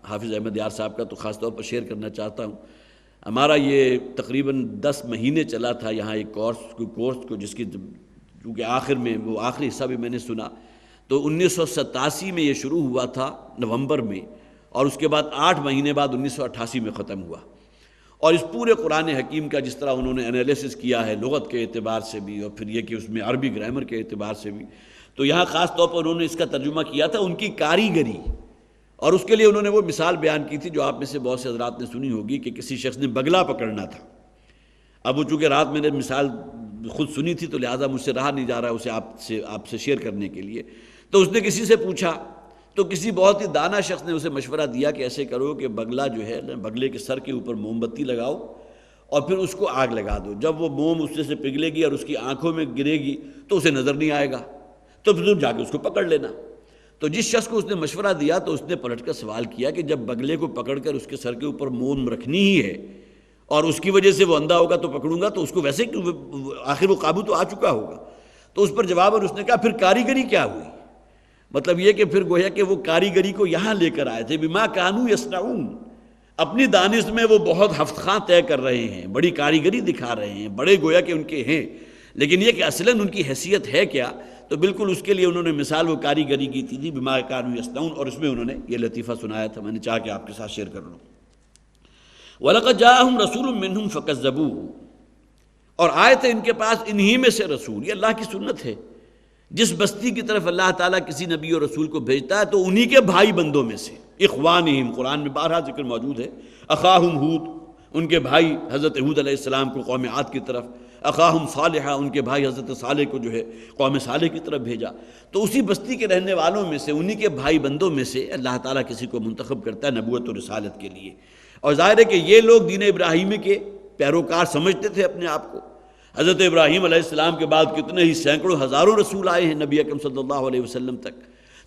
حافظ احمد یار صاحب کا تو خاص طور پر شیئر کرنا چاہتا ہوں، ہمارا یہ تقریباً 10 مہینے چلا تھا یہاں ایک کورس کو جس کی چونکہ آخر میں وہ آخری حصہ بھی میں نے سنا، تو 1987 میں یہ شروع ہوا تھا نومبر میں، اور اس کے بعد 8 مہینے بعد 1988 میں ختم ہوا، اور اس پورے قرآن حکیم کا جس طرح انہوں نے انالیسس کیا ہے لغت کے اعتبار سے بھی، اور پھر یہ کہ اس میں عربی گرامر کے اعتبار سے بھی، تو یہاں خاص طور پر انہوں نے اس کا ترجمہ کیا تھا ان کی کاریگری، اور اس کے لیے انہوں نے وہ مثال بیان کی تھی جو آپ میں سے بہت سے حضرات نے سنی ہوگی کہ کسی شخص نے بگلا پکڑنا تھا۔ اب وہ چونکہ رات میں نے مثال خود سنی تھی تو لہٰذا مجھ سے رہا نہیں جا رہا اسے آپ سے شیئر کرنے کے لیے، تو اس نے کسی سے پوچھا، تو کسی بہت ہی دانا شخص نے اسے مشورہ دیا کہ ایسے کرو کہ بگلا جو ہے بگلے کے سر کے اوپر موم بتی لگاؤ اور پھر اس کو آگ لگا دو، جب وہ موم اس سے پگھلے گی اور اس کی آنکھوں میں گرے گی تو اسے نظر نہیں آئے گا، تو پھر تم جا کے اس کو پکڑ لینا۔ تو جس شخص کو اس نے مشورہ دیا تو اس نے پلٹ کر سوال کیا کہ جب بگلے کو پکڑ کر اس کے سر کے اوپر موم رکھنی ہی ہے اور اس کی وجہ سے وہ اندھا ہوگا تو پکڑوں گا، تو اس کو ویسے آخر وہ قابو تو آ چکا ہوگا، تو اس پر جواباً اس نے کہا پھر کاریگری کیا ہوئی؟ مطلب یہ کہ پھر گویا کہ وہ کاریگری کو یہاں لے کر آئے تھے، بما کانوا یصنعون، اپنی دانش میں وہ بہت ہفت خاں طے کر رہے ہیں، بڑی کاریگری دکھا رہے ہیں، بڑے گویا کہ ان کے ہیں، لیکن یہ کہ اصلاً ان کی حیثیت ہے کیا؟ تو بالکل اس کے لیے انہوں نے مثال وہ کاریگری کی تھی بما کانوا یصنعون، اور اس میں انہوں نے یہ لطیفہ سنایا تھا، میں نے چاہا کہ آپ کے ساتھ شیئر کر لوں۔ وَلَقَدْ جَاءَهُمْ رَسُولٌ مِّنْهُمْ فَكَذَّبُوهُ، اور آئے تھے ان کے پاس انہی میں سے رسول، یہ اللہ کی سنت ہے، جس بستی کی طرف اللہ تعالیٰ کسی نبی اور رسول کو بھیجتا ہے تو انہی کے بھائی بندوں میں سے، اخوانہم، قرآن میں بارہا ذکر موجود ہے، اخاہم ہود، ان کے بھائی حضرت ہود علیہ السلام کو قوم عاد کی طرف، اخاہم صالحہ، ان کے بھائی حضرت صالح کو جو ہے قوم صالح کی طرف بھیجا، تو اسی بستی کے رہنے والوں میں سے انہی کے بھائی بندوں میں سے اللہ تعالیٰ کسی کو منتخب کرتا ہے نبوت و رسالت کے لیے، اور ظاہر ہے کہ یہ لوگ دین ابراہیمی کے پیروکار سمجھتے تھے اپنے آپ کو۔ حضرت ابراہیم علیہ السلام کے بعد کتنے ہی سینکڑوں ہزاروں رسول آئے ہیں نبی اکرم صلی اللہ علیہ وسلم تک،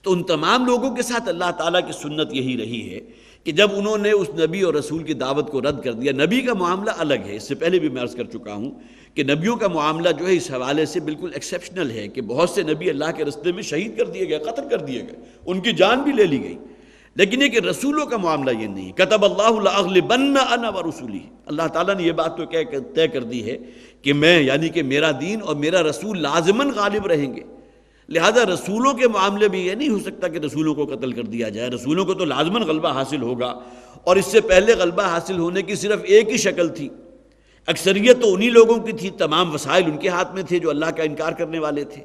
تو ان تمام لوگوں کے ساتھ اللہ تعالیٰ کی سنت یہی رہی ہے کہ جب انہوں نے اس نبی اور رسول کی دعوت کو رد کر دیا، نبی کا معاملہ الگ ہے، اس سے پہلے بھی میں عرض کر چکا ہوں کہ نبیوں کا معاملہ جو ہے اس حوالے سے بالکل ایکسیپشنل ہے کہ بہت سے نبی اللہ کے رستے میں شہید کر دیے گئے، قتل کر دیے گئے، ان کی جان بھی لے لی گئی، لیکن یہ کہ رسولوں کا معاملہ یہ نہیں. کتب اللہ لأغلبن انا ورسولی، اللہ تعالیٰ نے یہ بات تو طے کر دی ہے کہ میں یعنی کہ میرا دین اور میرا رسول لازماً غالب رہیں گے. لہذا رسولوں کے معاملے میں یہ نہیں ہو سکتا کہ رسولوں کو قتل کر دیا جائے. رسولوں کو تو لازماً غلبہ حاصل ہوگا، اور اس سے پہلے غلبہ حاصل ہونے کی صرف ایک ہی شکل تھی. اکثریت تو انہی لوگوں کی تھی، تمام وسائل ان کے ہاتھ میں تھے جو اللہ کا انکار کرنے والے تھے.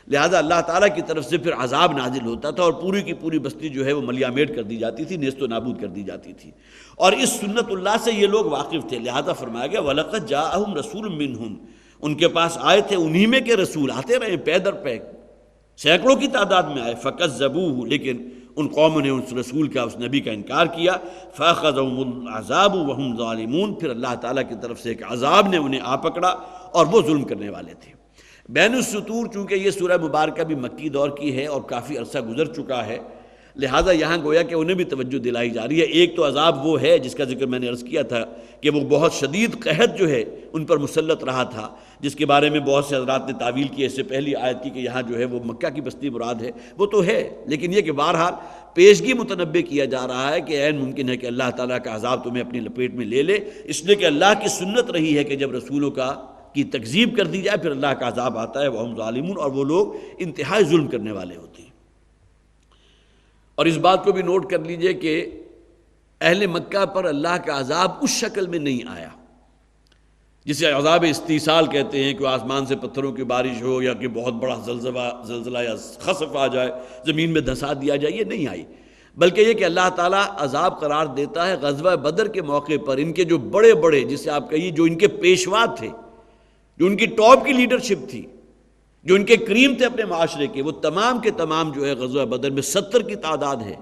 لہذا اللہ تعالیٰ کی طرف سے پھر عذاب نازل ہوتا تھا، اور پوری کی پوری بستی جو ہے وہ ملیا میٹ کر دی جاتی تھی، نیست و نابود کر دی جاتی تھی. اور اس سنت اللہ سے یہ لوگ واقف تھے. لہذا فرمایا گیا وَلَقَدْ جَاءَهُمْ رَسُولٌ مِّنْهُمْ، ان کے پاس آئے تھے انہی میں کے رسول، آتے رہے پے در پے، سینکڑوں کی تعداد میں آئے. فَكَذَّبُوهُ، لیکن ان قوموں نے اس رسول کا، اس نبی کا انکار کیا. فَأَخَذَهُمُ الْعَذَابُ وَهُمْ ظَالِمُونَ، پھر اللہ تعالیٰ کی طرف سے ایک عذاب نے انہیں آ پکڑا اور وہ ظلم کرنے والے تھے. بین السطور، چونکہ یہ سورہ مبارکہ بھی مکی دور کی ہے اور کافی عرصہ گزر چکا ہے، لہٰذا یہاں گویا کہ انہیں بھی توجہ دلائی جا رہی ہے. ایک تو عذاب وہ ہے جس کا ذکر میں نے عرض کیا تھا کہ وہ بہت شدید قحط جو ہے ان پر مسلط رہا تھا، جس کے بارے میں بہت سے حضرات نے تعویل کی. اس سے پہلی آیت کی کہ یہاں جو ہے وہ مکہ کی بستی مراد ہے، وہ تو ہے، لیکن یہ کہ بہرحال پیشگی متنبع کیا جا رہا ہے کہ عین ممکن ہے کہ اللہ تعالیٰ کا عذاب تمہیں اپنی لپیٹ میں لے لے، اس لیے کہ اللہ کی سنت رہی ہے کہ جب رسولوں کی تکذیب کر دی جائے پھر اللہ کا عذاب آتا ہے. وَهُمْ ظَالِمُونَ، اور وہ لوگ انتہائی ظلم کرنے والے ہوتے ہیں. اور اس بات کو بھی نوٹ کر لیجئے کہ اہل مکہ پر اللہ کا عذاب اس شکل میں نہیں آیا جسے عذاب استیصال کہتے ہیں، کہ آسمان سے پتھروں کی بارش ہو یا کہ بہت بڑا زلزلہ یا خسف آ جائے، زمین میں دھسا دیا جائے. یہ نہیں آئی، بلکہ یہ کہ اللہ تعالیٰ عذاب قرار دیتا ہے غزوہ بدر کے موقع پر. ان کے جو بڑے بڑے، جسے آپ کہیے جو ان کے پیشوا تھے، جو ان کی ٹاپ کی لیڈرشپ تھی، جو ان کے کریم تھے اپنے معاشرے کے، وہ تمام کے تمام جو ہے غزوہ بدر میں 70 کی تعداد ہے.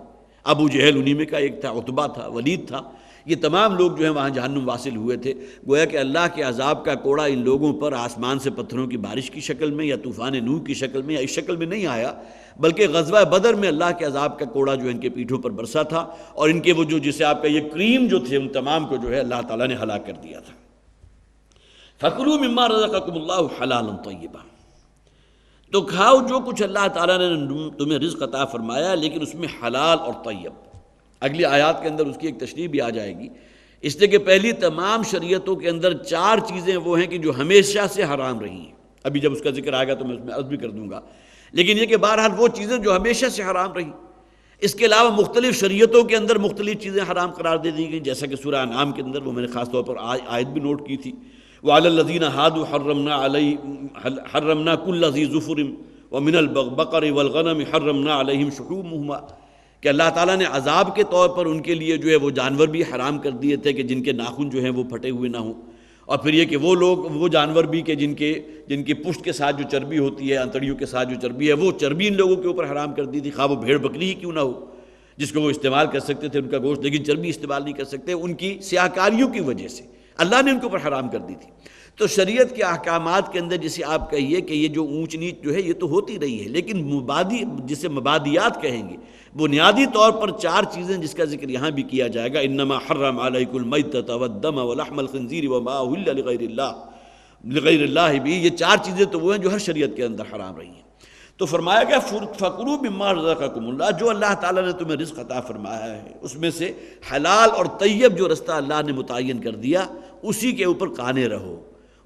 ابو جہل انہی میں کا ایک تھا، عتبہ تھا، ولید تھا. یہ تمام لوگ جو ہیں وہاں جہنم واصل ہوئے تھے. گویا کہ اللہ کے عذاب کا کوڑا ان لوگوں پر آسمان سے پتھروں کی بارش کی شکل میں یا طوفان نوح کی شکل میں یا اس شکل میں نہیں آیا، بلکہ غزوہ بدر میں اللہ کے عذاب کا کوڑا جو ان کے پیٹھوں پر برسا تھا، اور ان کے وہ جو جسے آپ کا یہ کریم جو تھے، ان تمام کو جو ہے اللہ تعالیٰ نے ہلاک کر دیا تھا. فَكُلُوا مِمَّا رَزَقَكُمُ اللَّهُ حَلَالًا طَيِّبًا، تو کھاؤ جو کچھ اللہ تعالیٰ نے تمہیں رزق عطا فرمایا، لیکن اس میں حلال اور طیب. اگلی آیات کے اندر اس کی ایک تشریح بھی آ جائے گی، اس لیے کہ پہلی تمام شریعتوں کے اندر 4 چیزیں وہ ہیں کہ جو ہمیشہ سے حرام رہی ہیں. ابھی جب اس کا ذکر آئے گا تو میں اس میں عرض بھی کر دوں گا، لیکن یہ کہ بہرحال وہ چیزیں جو ہمیشہ سے حرام رہیں. اس کے علاوہ مختلف شریعتوں کے اندر مختلف چیزیں حرام قرار دے دی گئیں، جیسا کہ سورہ انعام کے اندر، وہ میں نے خاص طور پر آیت بھی نوٹ کی تھی. وَعَلَى الَّذِينَ هَادُوا حَرَّمْنَا كُلَّ ذِي ظُفُرٍ وَمِنَ الْبَقَرِ وَالْغَنَمِ حَرَّمْنَا عَلَيْهِمْ شُحُومُهُمَا، کہ اللہ تعالیٰ نے عذاب کے طور پر ان کے لیے جو ہے وہ جانور بھی حرام کر دیے تھے کہ جن کے ناخن جو ہیں وہ پھٹے ہوئے نہ ہوں، اور پھر یہ کہ وہ لوگ، وہ جانور بھی کہ جن کی پشت کے ساتھ جو چربی ہوتی ہے، انتڑیوں کے ساتھ جو چربی ہے، وہ چربی ان لوگوں کے اوپر حرام کر دی تھی، خواہ وہ بھیڑ بکری ہی کیوں نہ ہو، جس کو وہ استعمال کر سکتے تھے ان کا گوشت، لیکن چربی استعمال نہیں کر سکتے ان کی سیاہکاریوں کی وجہ سے اللہ نے ان کے اوپر حرام کر دی تھی. تو شریعت کے احکامات کے اندر جسے آپ کہیے کہ یہ جو اونچ نیچ جو ہے یہ تو ہوتی رہی ہے، لیکن جسے مبادیات کہیں گے، بنیادی طور پر 4 چیزیں جس کا ذکر یہاں بھی کیا جائے گا. انما حرم علیکم المیتۃ والدم ولحم الخنزیر وما اہل لغیر اللہ بھی، یہ 4 چیزیں تو وہ ہیں جو ہر شریعت کے اندر حرام رہی ہیں. تو فرمایا گیا فَكُلُوا مِمَّا رَزَقَكُمُ اللَّهُ، جو اللہ تعالیٰ نے تمہیں رزق عطا فرمایا ہے اس میں سے حلال اور طیب جو رستہ اللہ نے متعین کر دیا اسی کے اوپر قانے رہو،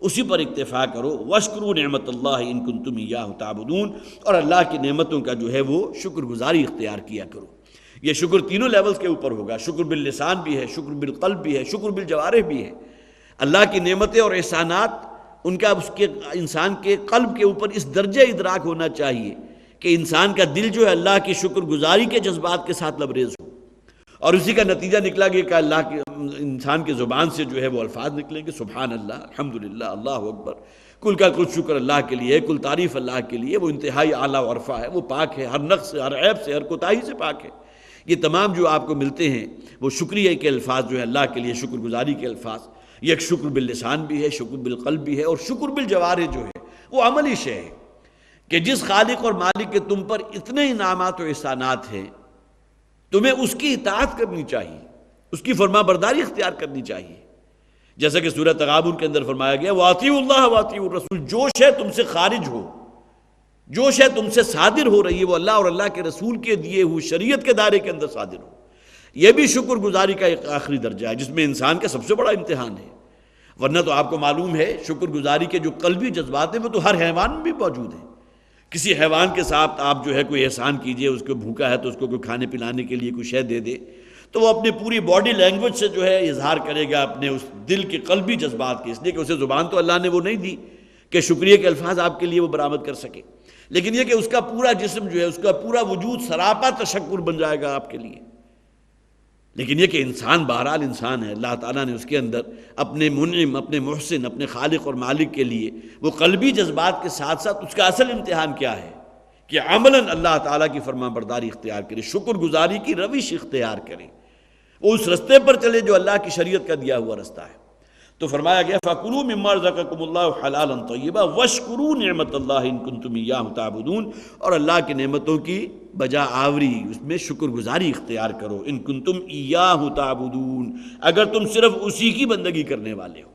اسی پر اکتفا کرو. وَاشْكُرُوا نِعْمَتَ اللَّهِ إِن كُنتُمْ إِيَّاهُ تَعْبُدُونَ، اور اللہ کی نعمتوں کا جو ہے وہ شکر گزاری اختیار کیا کرو. یہ شکر تینوں لیولز کے اوپر ہوگا، شکر باللسان بھی ہے، شکر بالقلب بھی ہے، شکر بالجوارح بھی ہے. اللہ کی نعمتیں اور احسانات ان کا اس کے انسان کے قلب کے اوپر اس درجہ ادراک ہونا چاہیے کہ انسان کا دل جو ہے اللہ کی شکر گزاری کے جذبات کے ساتھ لبریز ہو، اور اسی کا نتیجہ نکلا کہ اللہ کے انسان کی زبان سے جو ہے وہ الفاظ نکلیں گے، سبحان اللہ، الحمدللہ، اللہ اکبر، کل کا کل شکر اللہ کے لیے، کل تعریف اللہ کے لیے، وہ انتہائی اعلیٰ و عرفہ ہے، وہ پاک ہے ہر نقص سے، ہر عیب سے، ہر کوتاہی سے پاک ہے. یہ تمام جو آپ کو ملتے ہیں وہ شکریہ کے الفاظ جو ہے اللہ کے لیے، شکر گزاری کے الفاظ. یہ ایک شکر باللسان بھی ہے، شکر بالقلب بھی ہے، اور شکر بالجوارح جو ہے وہ عملی شے ہے کہ جس خالق اور مالک کے تم پر اتنے انعامات و احسانات ہیں، تمہیں اس کی اطاعت کرنی چاہیے، اس کی فرما برداری اختیار کرنی چاہیے. جیسا کہ سورہ تغابن کے اندر فرمایا گیا وَأَطِيعُوا اللَّهَ وَأَطِيعُوا الرَّسُولَ، جو شے تم سے خارج ہو، جو شے تم سے صادر ہو رہی ہے وہ اللہ اور اللہ کے رسول کے دیے ہوئے شریعت کے دائرے کے اندر صادر ہو، یہ بھی شکر گزاری کا ایک آخری درجہ ہے جس میں انسان کا سب سے بڑا امتحان ہے. ورنہ تو آپ کو معلوم ہے شکر گزاری کے جو قلبی جذبات ہیں وہ تو ہر حیوان میں بھی موجود ہیں. کسی حیوان کے ساتھ آپ جو ہے کوئی احسان کیجئے، اس کو بھوکا ہے تو اس کو کوئی کھانے پلانے کے لیے کوئی شے دے دے تو وہ اپنی پوری باڈی لینگویج سے جو ہے اظہار کرے گا اپنے اس دل کے قلبی جذبات کے، اس لیے کہ اسے زبان تو اللہ نے وہ نہیں دی کہ شکریہ کے الفاظ آپ کے لیے وہ برآمد کر سکے، لیکن یہ کہ اس کا پورا جسم جو ہے، اس کا پورا وجود سراپا تشکر بن جائے گا آپ کے لیے. لیکن یہ کہ انسان بہرحال انسان ہے، اللہ تعالیٰ نے اس کے اندر اپنے منعم، اپنے محسن، اپنے خالق اور مالک کے لیے وہ قلبی جذبات کے ساتھ ساتھ اس کا اصل امتحان کیا ہے کہ عملاً اللہ تعالیٰ کی فرما برداری اختیار کرے، شکر گزاری کی روش اختیار کرے، وہ اس رستے پر چلے جو اللہ کی شریعت کا دیا ہوا رستہ ہے. تو فرمایا گیا فَكُلُوا مِمَّا رَزَقَكُمُ اللَّهُ حَلَالًا طَيِّبًا وَاشْكُرُوا نِعْمَتَ اللَّهِ إِن كُنتُمْ إِيَّاهُ تَعْبُدُونَ، اور اللہ کی نعمتوں کی بجا آوری، اس میں شکر گزاری اختیار کرو. ان کنتم ایاہ تعبدون، اگر تم صرف اسی کی بندگی کرنے والے ہو.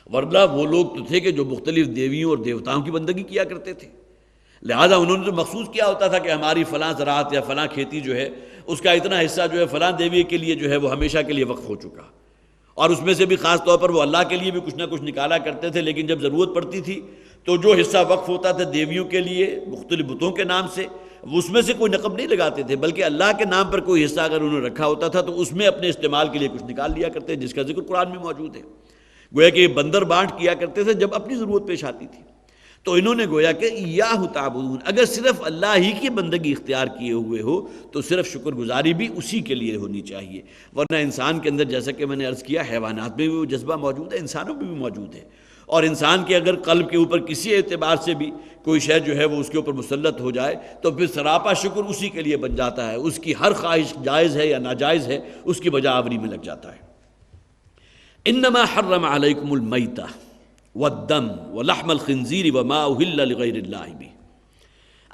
ورنہ وہ لوگ تو تھے کہ جو مختلف دیویوں اور دیوتاؤں کی بندگی کیا کرتے تھے، لہذا انہوں نے تو مخصوص کیا ہوتا تھا کہ ہماری فلاں زراعت یا فلاں کھیتی جو ہے اس کا اتنا حصہ جو ہے فلاں دیوی کے لیے جو ہے وہ ہمیشہ کے لیے وقف ہو چکا، اور اس میں سے بھی خاص طور پر وہ اللہ کے لیے بھی کچھ نہ کچھ نکالا کرتے تھے. لیکن جب ضرورت پڑتی تھی تو جو حصہ وقف ہوتا تھا دیویوں کے لیے مختلف بتوں کے نام سے، اس میں سے کوئی نقب نہیں لگاتے تھے، بلکہ اللہ کے نام پر کوئی حصہ اگر انہوں نے رکھا ہوتا تھا تو اس میں اپنے استعمال کے لیے کچھ نکال لیا کرتے، جس کا ذکر قرآن میں موجود ہے. گویا کہ بندر بانٹ کیا کرتے تھے جب اپنی ضرورت پیش آتی تھی. تو انہوں نے گویا کہ ایاہ تعبدون، اگر صرف اللہ ہی کی بندگی اختیار کیے ہوئے ہو تو صرف شکر گزاری بھی اسی کے لیے ہونی چاہیے. ورنہ انسان کے اندر جیسا کہ میں نے عرض کیا حیوانات میں بھی وہ جذبہ موجود ہے، انسانوں میں بھی موجود ہے، اور انسان کے اگر قلب کے اوپر کسی اعتبار سے بھی کوئی شے جو ہے وہ اس کے اوپر مسلط ہو جائے تو پھر سراپا شکر اسی کے لیے بن جاتا ہے، اس کی ہر خواہش جائز ہے یا ناجائز ہے اس کی بجا آوری میں لگ جاتا ہے. انما حرم علیکم المیتہ والدم ولحم الخنزیر وما اہل لغیر اللہ بھی،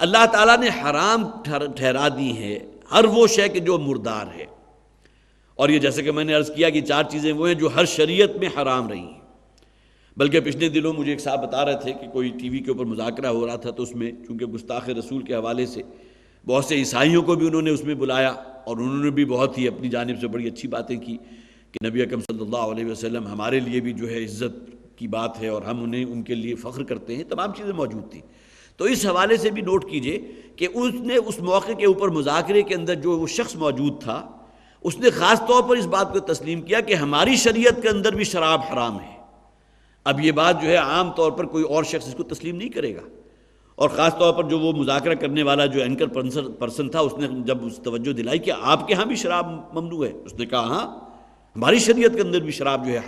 اللہ تعالیٰ نے حرام ٹھہرا دی ہے ہر وہ شے کہ جو مردار ہے. اور یہ جیسے کہ میں نے عرض کیا کہ 4 چیزیں وہ ہیں جو ہر شریعت میں حرام رہی ہیں. بلکہ پچھلے دنوں مجھے ایک صاحب بتا رہے تھے کہ کوئی ٹی وی کے اوپر مذاکرہ ہو رہا تھا تو اس میں چونکہ گستاخ رسول کے حوالے سے بہت سے عیسائیوں کو بھی انہوں نے اس میں بلایا، اور انہوں نے بھی بہت ہی اپنی جانب سے بڑی اچھی باتیں کی کہ نبی اکرم صلی اللہ علیہ وسلم ہمارے لیے بھی جو ہے عزت کی بات ہے اور ہم انہیں ان کے لیے فخر کرتے ہیں، تمام چیزیں موجود تھیں. تو اس حوالے سے بھی نوٹ کیجئے کہ اس نے اس موقع کے اوپر مذاکرے کے اندر جو وہ شخص موجود تھا اس نے خاص طور پر اس بات کو تسلیم کیا کہ ہماری شریعت کے اندر بھی شراب حرام ہے. اب یہ بات جو ہے عام طور پر کوئی اور شخص اس کو تسلیم نہیں کرے گا، اور خاص طور پر جو وہ مذاکرہ کرنے والا جو اینکر پرسن تھا اس نے جب اس توجہ دلائی کہ آپ کے ہاں بھی شراب ممنوع ہے، اس نے کہا ہاں ہماری شریعت کے اندر بھی شراب جو ہے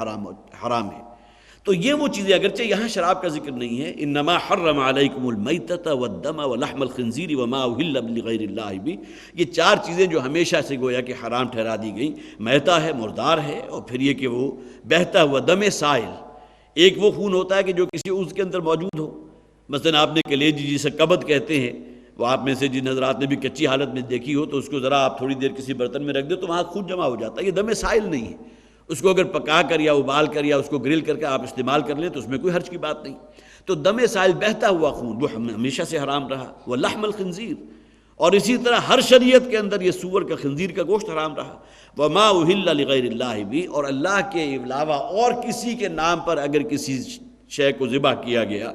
حرام ہے. تو یہ وہ چیزیں اگرچہ یہاں شراب کا ذکر نہیں ہے، انما حرم علیکم المیتۃ والدم ولحم الخنزیر وما اہل لغیر اللہ بھی، یہ 4 چیزیں جو ہمیشہ سے گویا کہ حرام ٹھہرا دی گئیں. میتہ ہے، مردار ہے، اور پھر یہ کہ وہ بہتا ہوا دم سائل، ایک وہ خون ہوتا ہے کہ جو کسی عضو کے اندر موجود ہو، مثلا آپ نے کلیجی جسے کبد کہتے ہیں، وہ آپ میں سے جن حضرات نے بھی کچی حالت میں دیکھی ہو تو اس کو ذرا آپ تھوڑی دیر کسی برتن میں رکھ دیں تو وہاں خون جمع ہو جاتا ہے. یہ دم سائل نہیں ہے، اس کو اگر پکا کر یا ابال کر یا اس کو گرل کر کے آپ استعمال کر لیں تو اس میں کوئی حرج کی بات نہیں. تو دم سائل بہتا ہوا خون وہ ہمیشہ سے حرام رہا. وہ لحم الخنزیر، اور اسی طرح ہر شریعت کے اندر یہ سور کا خنزیر کا گوشت حرام رہا. وما اہل لغیر اللہ بھی، اور اللہ کے علاوہ اور کسی کے نام پر اگر کسی شے کو ذبح کیا گیا،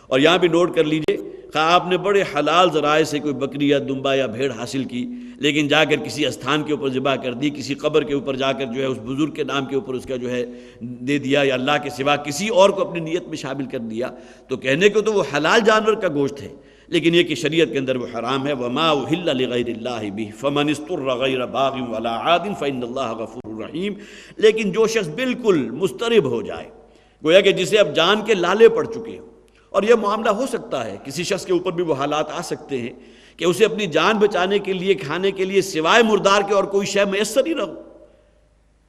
اور یہاں بھی نوٹ کر لیجئے خواہ آپ نے بڑے حلال ذرائع سے کوئی بکری یا دمبا یا بھیڑ حاصل کی لیکن جا کر کسی استھان کے اوپر ذبح کر دی، کسی قبر کے اوپر جا کر جو ہے اس بزرگ کے نام کے اوپر اس کا جو ہے دے دیا، یا اللہ کے سوا کسی اور کو اپنی نیت میں شامل کر دیا، تو کہنے کو تو وہ حلال جانور کا گوشت ہے لیکن یہ کہ شریعت کے اندر وہ حرام ہے. وما اہل لغیر اللہ بہ فمن اضطر غیر باغ ولا عاد فإن اللہ غفور رحیم. لیکن جو شخص بالکل مضطرب ہو جائے، گویا کہ جسے اب جان کے لالے پڑ چکے ہوں، اور یہ معاملہ ہو سکتا ہے کسی شخص کے اوپر بھی وہ حالات آ سکتے ہیں کہ اسے اپنی جان بچانے کے لیے کھانے کے لیے سوائے مردار کے اور کوئی شے میسر ہی نہ ہو.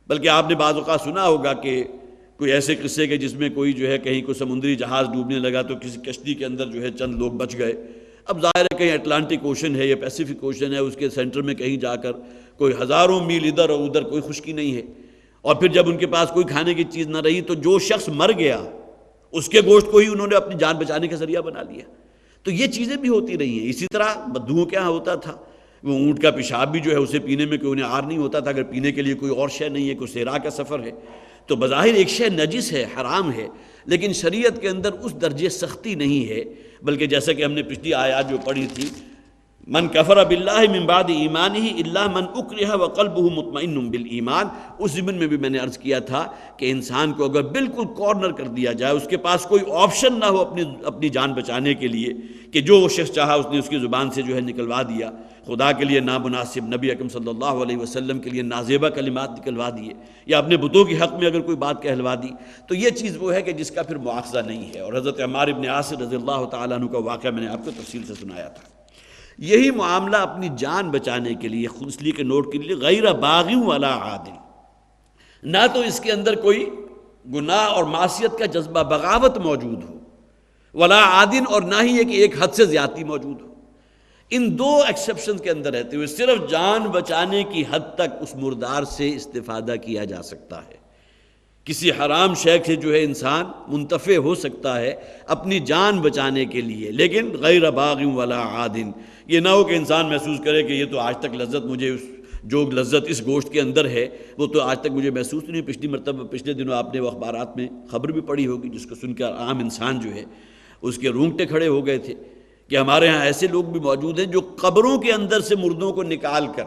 بلکہ آپ نے بعض اوقات سنا ہوگا کہ کوئی ایسے قصے کے جس میں کوئی جو ہے کہیں کوئی سمندری جہاز ڈوبنے لگا تو کسی کشتی کے اندر جو ہے چند لوگ بچ گئے. اب ظاہر ہے کہیں اٹلانٹک اوشن ہے یا پیسیفک اوشن ہے، اس کے سینٹر میں کہیں جا کر کوئی ہزاروں میل ادھر اور ادھر کوئی خشکی نہیں ہے، اور پھر جب ان کے پاس کوئی کھانے کی چیز نہ رہی تو جو شخص مر گیا اس کے گوشت کو ہی انہوں نے اپنی جان بچانے کا ذریعہ بنا لیا. تو یہ چیزیں بھی ہوتی رہی ہیں. اسی طرح بدوؤں کے ہاں ہوتا تھا، وہ اونٹ کا پیشاب بھی جو ہے اسے پینے میں کوئی انہیں عار نہیں ہوتا تھا، اگر پینے کے لیے کوئی اور شے نہیں ہے، کوئی صحرا کا سفر ہے تو بظاہر ایک شے نجس ہے، حرام ہے، لیکن شریعت کے اندر اس درجے سختی نہیں ہے، بلکہ جیسا کہ ہم نے پچھلی آیات جو پڑھی تھی، من کفر باللہ من بعد ایمانہ الا من اکرہ وقلبہ مطمئن بالایمان، اس ضمن میں بھی میں نے عرض کیا تھا کہ انسان کو اگر بالکل کارنر کر دیا جائے، اس کے پاس کوئی آپشن نہ ہو اپنی جان بچانے کے لیے، کہ جو وہ شخص چاہا اس نے اس کی زبان سے جو ہے نکلوا دیا، خدا کے لیے نامناسب، نبی اکرم صلی اللہ علیہ وسلم کے لیے نازیبہ کلمات نکلوا دیے، یا اپنے بتوں کے حق میں اگر کوئی بات کہلوا دی، تو یہ چیز وہ ہے کہ جس کا پھر مواخذہ نہیں ہے۔ اور حضرت عمار بن یاسر رضی اللہ تعالیٰ عنہ کا واقعہ میں نے آپ کو تفصیل سے سنایا تھا۔ یہی معاملہ اپنی جان بچانے کے لیے، خود اس لیے کہ نوٹ کے لیے، غیر باغی ولا عادل، نہ تو اس کے اندر کوئی گناہ اور معصیت کا جذبہ بغاوت موجود ہو، ولا عادل، اور نہ ہی ہے کہ ایک حد سے زیادتی موجود ہو۔ ان دو ایکسیپشن کے اندر رہتے ہوئے صرف جان بچانے کی حد تک اس مردار سے استفادہ کیا جا سکتا ہے۔ کسی حرام شے سے جو ہے انسان منتفع ہو سکتا ہے اپنی جان بچانے کے لیے، لیکن غیر باغ ولا عاد، یہ نہ ہو کہ انسان محسوس کرے کہ یہ تو آج تک لذت مجھے جو لذت اس گوشت کے اندر ہے وہ تو آج تک مجھے محسوس نہیں۔ پچھلے دنوں آپ نے وہ اخبارات میں خبر بھی پڑھی ہوگی جس کو سن کر عام انسان جو ہے اس کے رونگٹے کھڑے ہو گئے تھے، کہ ہمارے ہاں ایسے لوگ بھی موجود ہیں جو قبروں کے اندر سے مردوں کو نکال کر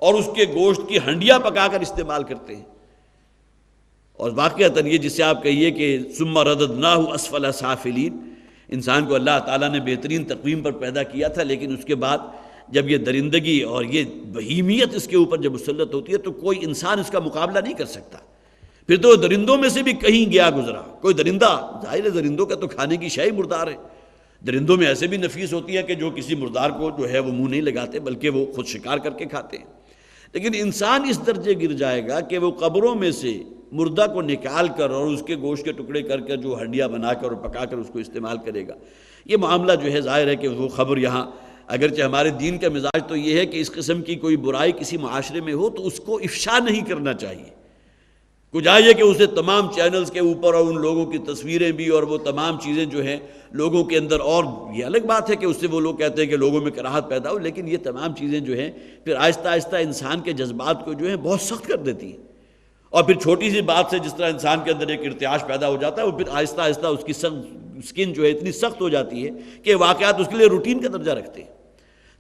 اور اس کے گوشت کی ہنڈیاں پکا کر استعمال کرتے ہیں۔ اور واقعتاً یہ جسے آپ کہیے کہ ثم رددناہ اسفل سافلین، انسان کو اللہ تعالیٰ نے بہترین تقویم پر پیدا کیا تھا، لیکن اس کے بعد جب یہ درندگی اور یہ بہیمیت اس کے اوپر جب مسلط ہوتی ہے تو کوئی انسان اس کا مقابلہ نہیں کر سکتا، پھر تو درندوں میں سے بھی کہیں گیا گزرا۔ کوئی درندہ، ظاہر ہے درندوں کا تو کھانے کی شے ہی مردار ہے، درندوں میں ایسے بھی نفیس ہوتی ہے کہ جو کسی مردار کو جو ہے وہ منہ نہیں لگاتے بلکہ وہ خود شکار کر کے کھاتے ہیں، لیکن انسان اس درجے گر جائے گا کہ وہ قبروں میں سے مردہ کو نکال کر اور اس کے گوشت کے ٹکڑے کر کے جو ہڈیاں بنا کر اور پکا کر اس کو استعمال کرے گا۔ یہ معاملہ جو ہے ظاہر ہے کہ وہ خبر یہاں، اگرچہ ہمارے دین کا مزاج تو یہ ہے کہ اس قسم کی کوئی برائی کسی معاشرے میں ہو تو اس کو افشا نہیں کرنا چاہیے، کچھ آئیے کہ اسے تمام چینلز کے اوپر اور ان لوگوں کی تصویریں بھی اور وہ تمام چیزیں جو ہیں لوگوں کے اندر، اور یہ الگ بات ہے کہ اس سے وہ لوگ کہتے ہیں کہ لوگوں میں کراہت پیدا ہو، لیکن یہ تمام چیزیں جو ہیں پھر آہستہ آہستہ انسان کے جذبات کو جو ہے بہت سخت کر دیتی ہیں، اور پھر چھوٹی سی بات سے جس طرح انسان کے اندر ایک ارتعاش پیدا ہو جاتا ہے، وہ پھر آہستہ آہستہ اس کی سکن جو ہے اتنی سخت ہو جاتی ہے کہ واقعات اس کے لیے روٹین کا درجہ رکھتے ہیں۔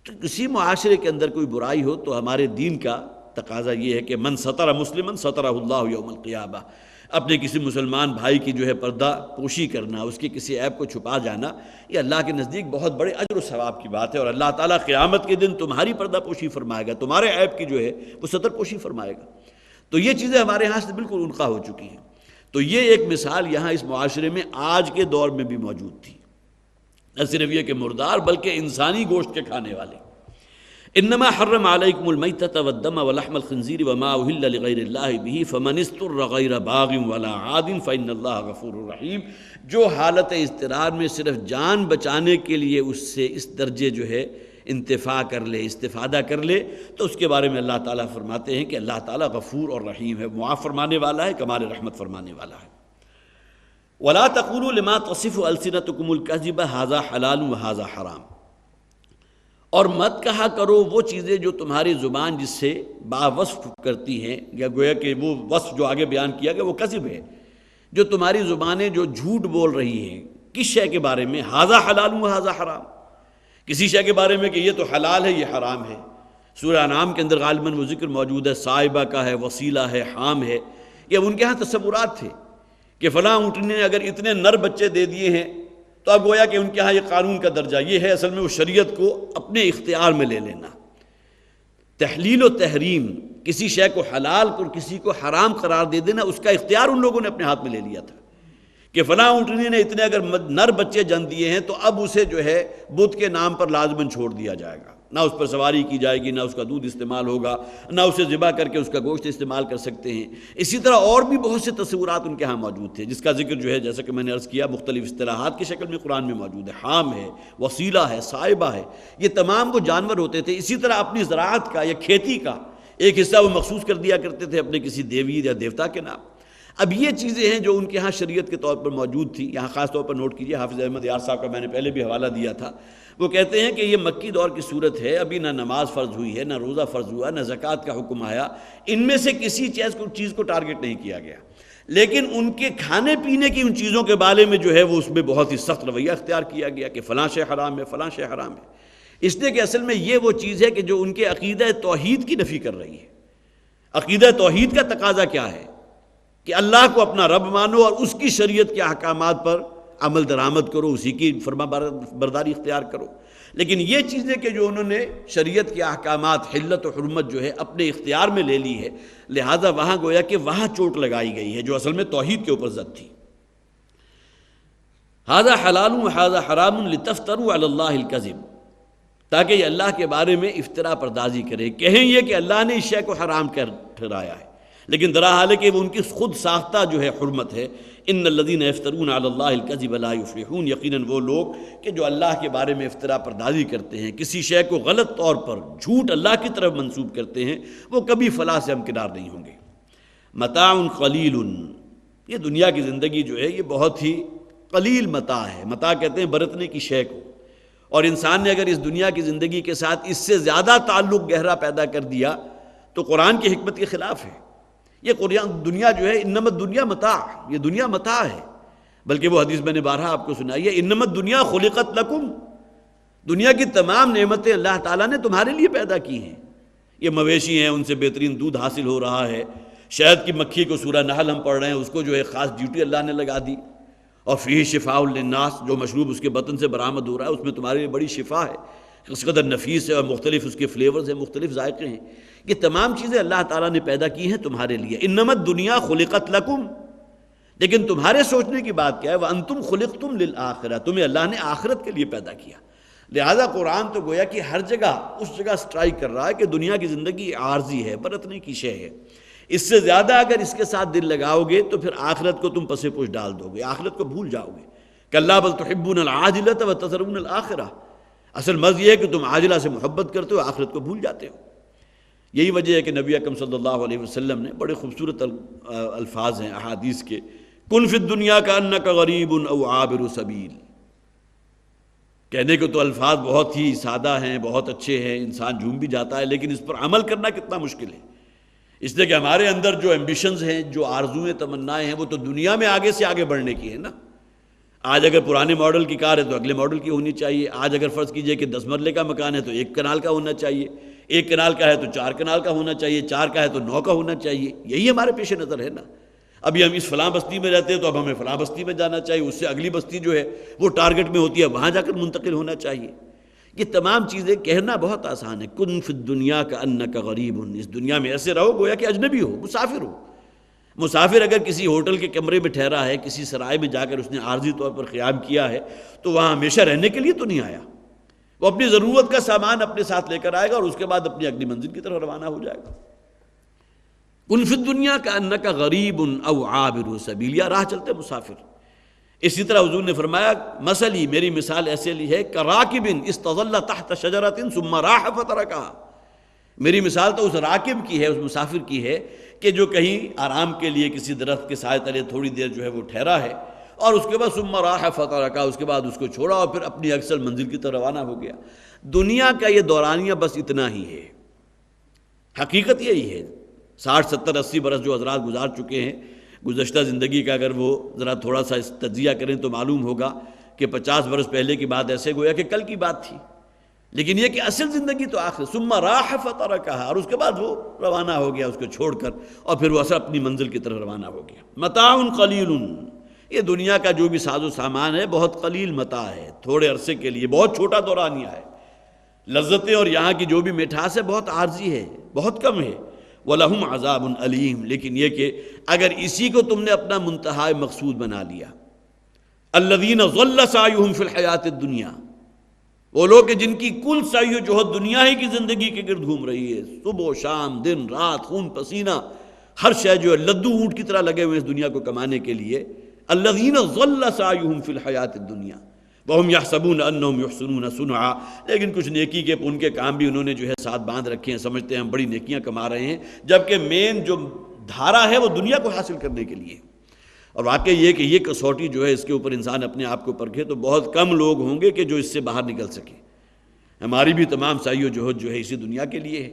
تو کسی معاشرے کے اندر کوئی برائی ہو تو ہمارے دین کا تقاضا یہ ہے کہ من ستر مسلمن سترہ اللہ یوم القیامہ، اپنے کسی مسلمان بھائی کی جو ہے پردہ پوشی کرنا، اس کی کسی عیب کو چھپا جانا، یہ اللہ کے نزدیک بہت بڑے اجر و ثواب کی بات ہے، اور اللہ تعالیٰ قیامت کے دن تمہاری پردہ پوشی فرمائے گا، تمہارے عیب کی جو ہے وہ ستر پوشی فرمائے گا۔ تو یہ چیزیں ہمارے ہاں سے بالکل انقطاع ہو چکی ہیں۔ تو یہ ایک مثال یہاں اس معاشرے میں آج کے دور میں بھی موجود تھی، نہ صرف یہ کہ مردار بلکہ انسانی گوشت کے کھانے والے۔ انما حرم علیکم المیتۃ والدم ولحم الخنزیر وما اہل لغیر اللہ بہ فمن اضطر غیر باغ ولا عاد فإن اللہ غفور رحیم، جو حالت اضطرار میں صرف جان بچانے کے لیے اس سے اس درجے جو ہے انتفاع کر لے، استفادہ کر لے، تو اس کے بارے میں اللہ تعالیٰ فرماتے ہیں کہ اللہ تعالیٰ غفور اور رحیم ہے، معاف فرمانے والا ہے، کمال رحمت فرمانے والا ہے۔ ولا تقولوا لما تصف السنتکم الکذب ھذا حلال وھذا حرام، اور مت کہا کرو وہ چیزیں جو تمہاری زبان جس سے باوصف کرتی ہیں، یا گویا کہ وہ وصف جو آگے بیان کیا گیا وہ کذب ہے، جو تمہاری زبانیں جو جھوٹ بول رہی ہیں کس شے کے بارے میں، ھذا حلال وھذا حرام، کسی شے کے بارے میں کہ یہ تو حلال ہے یہ حرام ہے۔ سورہ انعام کے اندر غالباً وہ ذکر موجود ہے، صائبہ کا ہے، وسیلہ ہے، حام ہے۔ یہ ان کے ہاں تصورات تھے کہ فلاں اونٹنی نے اگر اتنے نر بچے دے دیے ہیں تو اب گویا کہ ان کے ہاں یہ قانون کا درجہ یہ ہے، اصل میں وہ شریعت کو اپنے اختیار میں لے لینا۔ تحلیل و تحریم، کسی شے کو حلال اور کسی کو حرام قرار دے دینا، اس کا اختیار ان لوگوں نے اپنے ہاتھ میں لے لیا تھا کہ فلاں اونٹنی نے اتنے اگر نر بچے جن دیے ہیں تو اب اسے جو ہے بت کے نام پر لازماً چھوڑ دیا جائے گا، نہ اس پر سواری کی جائے گی، نہ اس کا دودھ استعمال ہوگا، نہ اسے ذبح کر کے اس کا گوشت استعمال کر سکتے ہیں۔ اسی طرح اور بھی بہت سے تصورات ان کے ہاں موجود تھے جس کا ذکر جو ہے جیسا کہ میں نے عرض کیا مختلف اصطلاحات کی شکل میں قرآن میں موجود ہے، حام ہے، وسیلہ ہے، صائبہ ہے، یہ تمام وہ جانور ہوتے تھے۔ اسی طرح اپنی زراعت کا یا کھیتی کا ایک حصہ وہ مخصوص کر دیا کرتے تھے اپنے کسی دیوی یا دیوتا کے نام۔ اب یہ چیزیں ہیں جو ان کے ہاں شریعت کے طور پر موجود تھی. یہاں خاص طور پر نوٹ کیجئے، حافظ احمد یار صاحب کا میں نے پہلے بھی حوالہ دیا تھا. وہ کہتے ہیں کہ یہ مکی دور کی صورت ہے، ابھی نہ نماز فرض ہوئی ہے، نہ روزہ فرض ہوا، نہ زکوٰۃ کا حکم آیا، ان میں سے کسی چیز کو ٹارگٹ نہیں کیا گیا. لیکن ان کے کھانے پینے کی ان چیزوں کے بارے میں جو ہے وہ اس میں بہت ہی سخت رویہ اختیار کیا گیا کہ فلاں شے حرام ہے، فلاں شے حرام ہے. اس لیے کہ اصل میں یہ وہ چیز ہے کہ جو ان کے عقیدہ توحید کی نفی کر رہی ہے. عقیدہ توحید کا تقاضا کیا ہے کہ اللہ کو اپنا رب مانو اور اس کی شریعت کے احکامات پر عمل درآمد کرو، اسی کی فرما برداری اختیار کرو. لیکن یہ چیزیں کہ جو انہوں نے شریعت کے احکامات، حلت و حرمت جو ہے اپنے اختیار میں لے لی ہے، لہٰذا وہاں گویا کہ وہاں چوٹ لگائی گئی ہے جو اصل میں توحید کے اوپر زد تھی. ھذا حلال و ھذا حرام لتفتروا علی اللہ الکذب، تاکہ یہ اللہ کے بارے میں افتراء پردازی کرے، کہیں یہ کہ اللہ نے اس شے کو حرام کر ٹھہرایا ہے، لیکن درا حال ہے کہ وہ ان کی خود ساختہ جو ہے حرمت ہے. ان الذین یفترون علی اللہ الکذب لا یفلحون، یقیناً وہ لوگ کہ جو اللہ کے بارے میں افتراء پردازی کرتے ہیں، کسی شے کو غلط طور پر جھوٹ اللہ کی طرف منسوب کرتے ہیں، وہ کبھی فلاح سے ہمکنار نہیں ہوں گے. متاع قلیل، یہ دنیا کی زندگی جو ہے یہ بہت ہی قلیل متاع ہے. متاع کہتے ہیں برتنے کی شے کو، اور انسان نے اگر اس دنیا کی زندگی کے ساتھ اس سے زیادہ تعلق گہرا پیدا کر دیا تو قرآن کی حکمت کے خلاف ہے. یہ قرآن دنیا جو ہے انما الدنیا متاع، یہ دنیا متاع ہے. بلکہ وہ حدیث میں نے بارہا آپ کو سنائی ہے، انما الدنیا خلقت لکم، دنیا کی تمام نعمتیں اللہ تعالیٰ نے تمہارے لیے پیدا کی ہیں. یہ مویشی ہیں، ان سے بہترین دودھ حاصل ہو رہا ہے. شہد کی مکھی کو سورہ نحل ہم پڑھ رہے ہیں، اس کو جو ہے خاص ڈیوٹی اللہ نے لگا دی. اور فیہ شفاء للناس، جو مشروب اس کے بطن سے برآمد ہو رہا ہے اس میں تمہارے لیے بڑی شفا ہے، اس قدر نفیس ہے اور مختلف اس کے فلیورز ہیں، مختلف ذائقے ہیں. یہ تمام چیزیں اللہ تعالیٰ نے پیدا کی ہیں تمہارے لیے. انما الدنیا خلقت لکم، لیکن تمہارے سوچنے کی بات کیا ہے، وانتم خلقتم للآخرہ، تمہیں اللہ نے آخرت کے لیے پیدا کیا. لہذا قرآن تو گویا کہ ہر جگہ اس جگہ سٹرائک کر رہا ہے کہ دنیا کی زندگی عارضی ہے، برتنے کی شے ہے. اس سے زیادہ اگر اس کے ساتھ دل لگاؤ گے تو پھر آخرت کو تم پس پش ڈال دو گے، آخرت کو بھول جاؤ گے. کلا بل تحبون العاجلۃ وتذرون الآخرہ، اصل مرض یہ ہے کہ تم عاجلہ سے محبت کرتے ہو، آخرت کو بھول جاتے ہو. یہی وجہ ہے کہ نبی اکرم صلی اللہ علیہ وسلم نے بڑے خوبصورت الفاظ ہیں احادیث کے، کن فی الدنیا کانک غریب او عابر سبیل. کہنے کو تو الفاظ بہت ہی سادہ ہیں، بہت اچھے ہیں، انسان جھوم بھی جاتا ہے، لیکن اس پر عمل کرنا کتنا مشکل ہے. اس لیے کہ ہمارے اندر جو ایمبیشنز ہیں، جو آرزویں تمنائیں ہیں، وہ تو دنیا میں آگے سے آگے بڑھنے کی ہے نا. آج اگر پرانے ماڈل کی کار ہے تو اگلے ماڈل کی ہونی چاہیے. آج اگر فرض کیجئے کہ 10 مرلے کا مکان ہے تو 1 کنال کا ہونا چاہیے، 1 کنال کا ہے تو 4 کنال کا ہونا چاہیے، 4 کا ہے تو 9 کا ہونا چاہیے. یہی ہمارے پیش نظر ہے نا. ابھی ہم اس فلاں بستی میں رہتے ہیں تو اب ہمیں فلاں بستی میں جانا چاہیے، اس سے اگلی بستی جو ہے وہ ٹارگٹ میں ہوتی ہے، وہاں جا کر منتقل ہونا چاہیے. یہ تمام چیزیں کہنا بہت آسان ہے. کن فی الدنیا کانک غریب، اس دنیا میں ایسے رہو گویا کہ اجنبی ہو، مسافر ہو. مسافر اگر کسی ہوٹل کے کمرے میں ٹھہرا ہے، کسی سرائے میں جا کر اس نے عارضی طور پر قیام کیا ہے، تو وہاں ہمیشہ رہنے کے لیے تو نہیں آیا. وہ اپنی ضرورت کا سامان اپنے ساتھ لے کر آئے گا اور اس کے بعد اپنی اگلی منزل کی طرف روانہ ہو جائے گا. کن فی الدنیا کانک غریب او عابر سبیل، یا راہ چلتے مسافر. اسی طرح حضور نے فرمایا مثلی، میری مثال ایسے لی ہے کراکب استظل تحت شجرۃ ثم راح فترکها. میری مثال تو اس راکب کی ہے، اس مسافر کی ہے کہ جو کہیں آرام کے لیے کسی درخت کے سائے تلے تھوڑی دیر جو ہے وہ ٹھہرا ہے، اور اس کے بعد ثم راح فترکها، اس کے بعد اس کو چھوڑا اور پھر اپنی اکثر منزل کی طرف روانہ ہو گیا. دنیا کا یہ دورانیہ بس اتنا ہی ہے. حقیقت یہی ہے. 60 70 80 برس جو حضرات گزار چکے ہیں گزشتہ زندگی کا، اگر وہ ذرا تھوڑا سا تجزیہ کریں تو معلوم ہوگا کہ 50 برس پہلے کی بات ایسے گویا کہ کل کی بات تھی. لیکن یہ کہ اصل زندگی تو آخر ثم راح فترکها، اور اس کے بعد وہ روانہ ہو گیا اس کو چھوڑ کر، اور پھر وہ اصل اپنی منزل کی طرف روانہ ہو گیا. متاع قلیل، یہ دنیا کا جو بھی ساز و سامان ہے بہت قلیل متاع ہے، تھوڑے عرصے کے لیے، بہت چھوٹا دورانیہ ہے. لذتیں اور یہاں کی جو بھی مٹھاس ہے بہت عارضی ہے، بہت کم ہے. وَلَهُمْ عَذَابٌ أَلِيمٌ، لیکن یہ کہ اگر اسی کو تم نے اپنا منتہا مقصود بنا لیا، الَّذِينَ ضَلَّ سَعْيُهُمْ فِي الْحَيَاةِ الدُّنْيَا، وہ لوگ کہ جن کی کل سعی و جہد دنیا ہی کی زندگی کے گرد گھوم رہی ہے، صبح و شام، دن رات، خون پسینہ، ہر شے جو ہے لدو اونٹ کی طرح لگے ہوئے اس دنیا کو کمانے کے لیے. الَّذِينَ ضَلَّ سَعْيُهُمْ فِي الْحَيَاةِ الدُّنْيَا وَهُمْ يَحْسَبُونَ أَنَّهُمْ يُحْسِنُونَ صُنْعًا، لیکن کچھ نیکی کے ان کے کام بھی انہوں نے جو ہے ساتھ باندھ رکھے ہیں، سمجھتے ہیں ہم بڑی نیکیاں کما رہے ہیں، جبکہ مین جو دھارا ہے وہ دنیا کو حاصل کرنے کے لیے. اور واقعی یہ کہ یہ کسوٹی جو ہے اس کے اوپر انسان اپنے آپ کو پرکھے تو بہت کم لوگ ہوں گے کہ جو اس سے باہر نکل سکیں. ہماری بھی تمام سعی و جہد جو ہے اسی دنیا کے لیے ہے.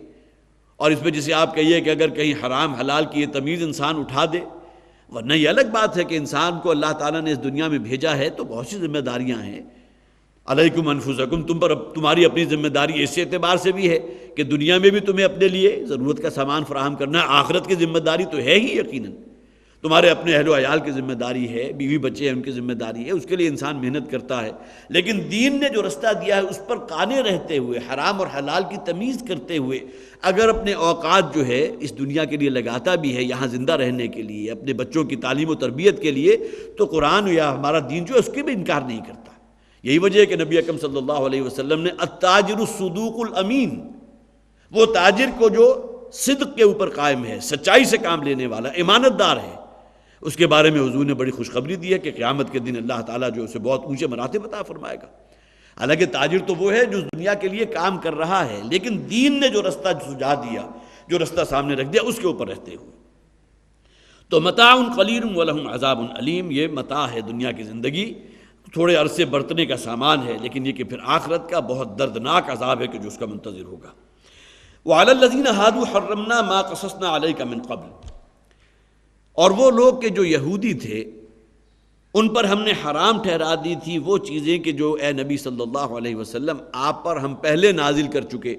اور اس میں جسے آپ کہیے کہ اگر کہیں حرام حلال کی یہ تمیز انسان اٹھا دے، ورنہ یہ الگ بات ہے کہ انسان کو اللہ تعالیٰ نے اس دنیا میں بھیجا ہے تو بہت سی ذمہ داریاں ہیں. علیکم انفسکم، تم پر تمہاری اپنی ذمہ داری اس اعتبار سے بھی ہے کہ دنیا میں بھی تمہیں اپنے لیے ضرورت کا سامان فراہم کرنا ہے. آخرت کی ذمہ داری تو ہے ہی یقیناً. تمہارے اپنے اہل و عیال کی ذمہ داری ہے، بیوی بچے ہیں ان کی ذمہ داری ہے، اس کے لیے انسان محنت کرتا ہے. لیکن دین نے جو رستہ دیا ہے اس پر قانے رہتے ہوئے، حرام اور حلال کی تمیز کرتے ہوئے اگر اپنے اوقات جو ہے اس دنیا کے لیے لگاتا بھی ہے، یہاں زندہ رہنے کے لیے، اپنے بچوں کی تعلیم و تربیت کے لیے، تو قرآن یا ہمارا دین جو ہے اس کے بھی انکار نہیں کرتا. یہی وجہ ہے کہ نبی اکرم صلی اللہ علیہ وسلم نے التاجر الصدوق الامین، وہ تاجر کو جو صدق کے اوپر قائم ہے، سچائی سے کام لینے والا، امانت دار ہے، اس کے بارے میں حضور نے بڑی خوشخبری دی ہے کہ قیامت کے دن اللہ تعالیٰ جو اسے بہت اونچے مراتب عطا فرمائے گا. حالانکہ تاجر تو وہ ہے جو دنیا کے لیے کام کر رہا ہے، لیکن دین نے جو رستہ سجا دیا، جو رستہ سامنے رکھ دیا، اس کے اوپر رہتے ہوئے. تو متاع قلیل ولہم عذاب علیم، یہ متاع ہے دنیا کی زندگی، تھوڑے عرصے برتنے کا سامان ہے، لیکن یہ کہ پھر آخرت کا بہت دردناک عذاب ہے کہ جو اس کا منتظر ہوگا. وعلی الذین ہادوا حرمنا ما قصصنا علیک من قبل، اور وہ لوگ کہ جو یہودی تھے ان پر ہم نے حرام ٹھہرا دی تھی وہ چیزیں کہ جو اے نبی صلی اللہ علیہ وسلم آپ پر ہم پہلے نازل کر چکے.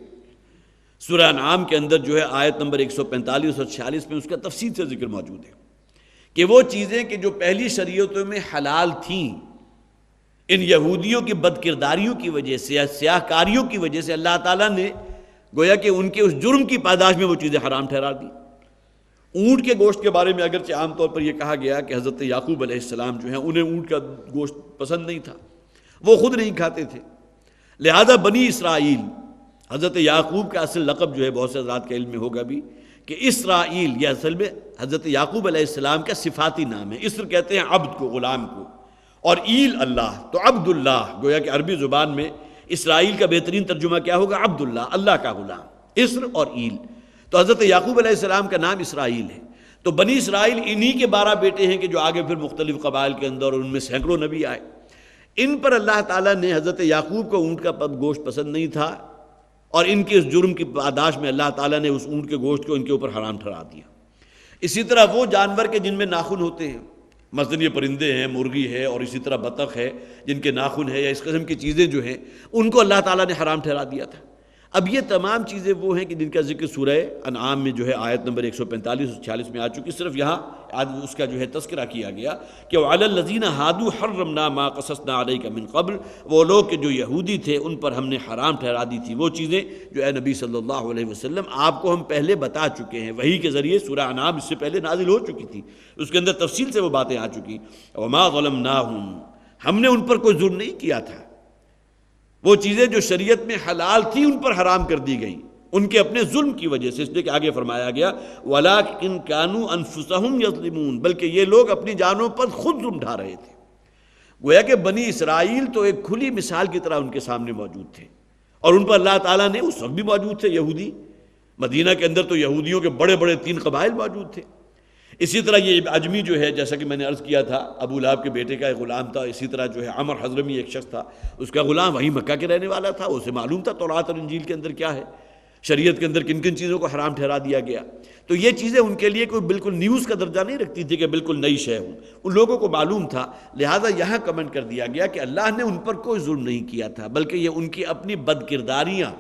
سورہ انعام کے اندر جو ہے آیت نمبر 145 اور 46 میں اس کا تفصیل سے ذکر موجود ہے کہ وہ چیزیں کہ جو پہلی شریعتوں میں حلال تھیں، ان یہودیوں کی بد کرداریوں کی وجہ سے، سیاہ کاریوں کی وجہ سے اللہ تعالیٰ نے گویا کہ ان کے اس جرم کی پاداش میں وہ چیزیں حرام ٹھہرا دی. اونٹ کے گوشت کے بارے میں اگرچہ عام طور پر یہ کہا گیا کہ حضرت یعقوب علیہ السلام جو ہیں انہیں اونٹ کا گوشت پسند نہیں تھا، وہ خود نہیں کھاتے تھے، لہذا بنی اسرائیل، حضرت یعقوب کا اصل لقب جو ہے بہت سے حضرات کے علم میں ہوگا بھی کہ اسرائیل، یہ اصل میں حضرت یعقوب علیہ السلام کا صفاتی نام ہے. اسر کہتے ہیں عبد کو، غلام کو، اور ایل اللہ، تو عبد اللہ، گویا کہ عربی زبان میں اسرائیل کا بہترین ترجمہ کیا ہوگا؟ عبد اللہ کا غلام، اسر اور ایل. تو حضرت یعقوب علیہ السلام کا نام اسرائیل ہے. تو بنی اسرائیل انہی کے 12 بیٹے ہیں کہ جو آگے پھر مختلف قبائل کے اندر، اور ان میں سینکڑوں نبی آئے. ان پر اللہ تعالیٰ نے، حضرت یعقوب کو اونٹ کا گوشت پسند نہیں تھا، اور ان کے اس جرم کی پاداش میں اللہ تعالیٰ نے اس اونٹ کے گوشت کو ان کے اوپر حرام ٹھہرا دیا. اسی طرح وہ جانور کے جن میں ناخن ہوتے ہیں، مثلاً یہ پرندے ہیں، مرغی ہے، اور اسی طرح بطخ ہے جن کے ناخن ہے، یا اس قسم کی چیزیں جو ہیں ان کو اللہ تعالیٰ نے حرام ٹھہرا دیا تھا. اب یہ تمام چیزیں وہ ہیں کہ جن کا ذکر سورہ انعام میں جو ہے آیت نمبر 145 اور 46 میں آ چکی. صرف یہاں آج اس کا جو ہے تذکرہ کیا گیا کہ وعلی الذین ہادوا حرمنا ما قصصنا علیک من قبل، وہ لوگ کہ جو یہودی تھے ان پر ہم نے حرام ٹھہرا دی تھی وہ چیزیں جو اے نبی صلی اللہ علیہ وسلم آپ کو ہم پہلے بتا چکے ہیں. وحی کے ذریعے سورہ انعام اس سے پہلے نازل ہو چکی تھی، اس کے اندر تفصیل سے وہ باتیں آ چکی. وما ظلمناہم، ہم نے ان پر کوئی ظلم نہیں کیا تھا. وہ چیزیں جو شریعت میں حلال تھی ان پر حرام کر دی گئیں ان کے اپنے ظلم کی وجہ سے، اس لیے کہ آگے فرمایا گیا وَلَٰكِن كَانُوا أَنفُسَهُمْ يَظْلِمُونَ، بلکہ یہ لوگ اپنی جانوں پر خود ظلم ڈھا رہے تھے. گویا کہ بنی اسرائیل تو ایک کھلی مثال کی طرح ان کے سامنے موجود تھے، اور ان پر اللہ تعالیٰ نے اس وقت بھی موجود تھے یہودی. مدینہ کے اندر تو یہودیوں کے بڑے بڑے 3 قبائل موجود تھے. اسی طرح یہ عجمی جو ہے، جیسا کہ میں نے عرض کیا تھا، ابو لہب کے بیٹے کا ایک غلام تھا. اسی طرح جو ہے عمر حضرمی ایک شخص تھا، اس کا غلام وہی مکہ کے رہنے والا تھا. اسے معلوم تھا تورات اور انجیل کے اندر کیا ہے، شریعت کے اندر کن کن چیزوں کو حرام ٹھہرا دیا گیا. تو یہ چیزیں ان کے لیے کوئی بالکل نیوز کا درجہ نہیں رکھتی تھی کہ بالکل نئی شے ہوں، ان لوگوں کو معلوم تھا. لہذا یہاں کمنٹ کر دیا گیا کہ اللہ نے ان پر کوئی ظلم نہیں کیا تھا، بلکہ یہ ان کی اپنی بد کرداریاں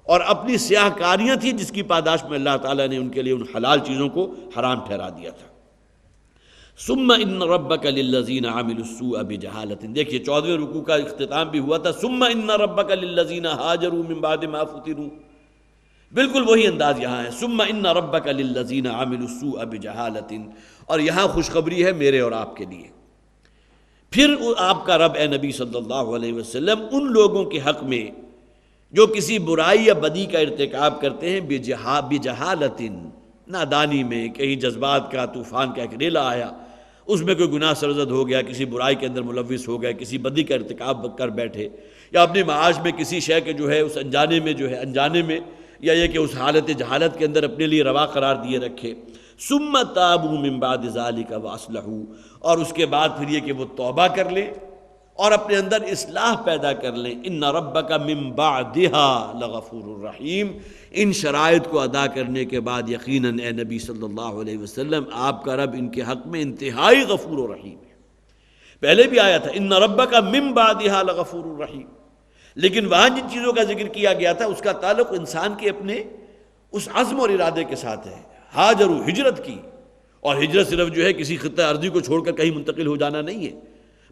اور اپنی سیاہ کاریاں تھیں جس کی پاداش میں اللہ تعالیٰ نے ان کے لیے ان حلال چیزوں کو حرام ٹھہرا دیا تھا. ثم ان ربک للذین عملوا السوء بجہالۃ، دیکھیے 14ویں رکوع کا اختتام بھی ہوا تھا ثم ان ربک للذین ہاجروا من بعد ما فتنوا، بالکل وہی انداز یہاں ہے. ثم ان ربک للذین عملوا السوء بجہالۃ، اور یہاں خوشخبری ہے میرے اور آپ کے لیے. پھر آپ کا رب اے نبی صلی اللہ علیہ وسلم ان لوگوں کے حق میں جو کسی برائی یا بدی کا ارتکاب کرتے ہیں بجہالۃ، نادانی میں، کہیں جذبات کا طوفان کا ایک ریلا آیا، اس میں کوئی گناہ سرزد ہو گیا، کسی برائی کے اندر ملوث ہو گئے، کسی بدی کا ارتکاب کر بیٹھے، یا اپنے معاش میں کسی شے کے جو ہے اس انجانے میں یا یہ کہ اس حالت جہالت کے اندر اپنے لیے روا قرار دیے رکھے. ثم تابوا من بعد ذلك واصلحوا، اور اس کے بعد پھر یہ کہ وہ توبہ کر لیں اور اپنے اندر اصلاح پیدا کر لیں. ان ربک من بعدها لغفور الرحیم، ان شرائط کو ادا کرنے کے بعد یقیناً اے نبی صلی اللہ علیہ وسلم آپ کا رب ان کے حق میں انتہائی غفور و رحیم ہے. پہلے بھی آیا تھا ان ربک من بعدها لغفور الرحیم، لیکن وہاں جن چیزوں کا ذکر کیا گیا تھا اس کا تعلق انسان کے اپنے اس عزم اور ارادے کے ساتھ ہے. ہاجروا، ہجرت کی، اور ہجرت صرف جو ہے کسی خطہ ارضی کو چھوڑ کر کہیں منتقل ہو جانا نہیں ہے،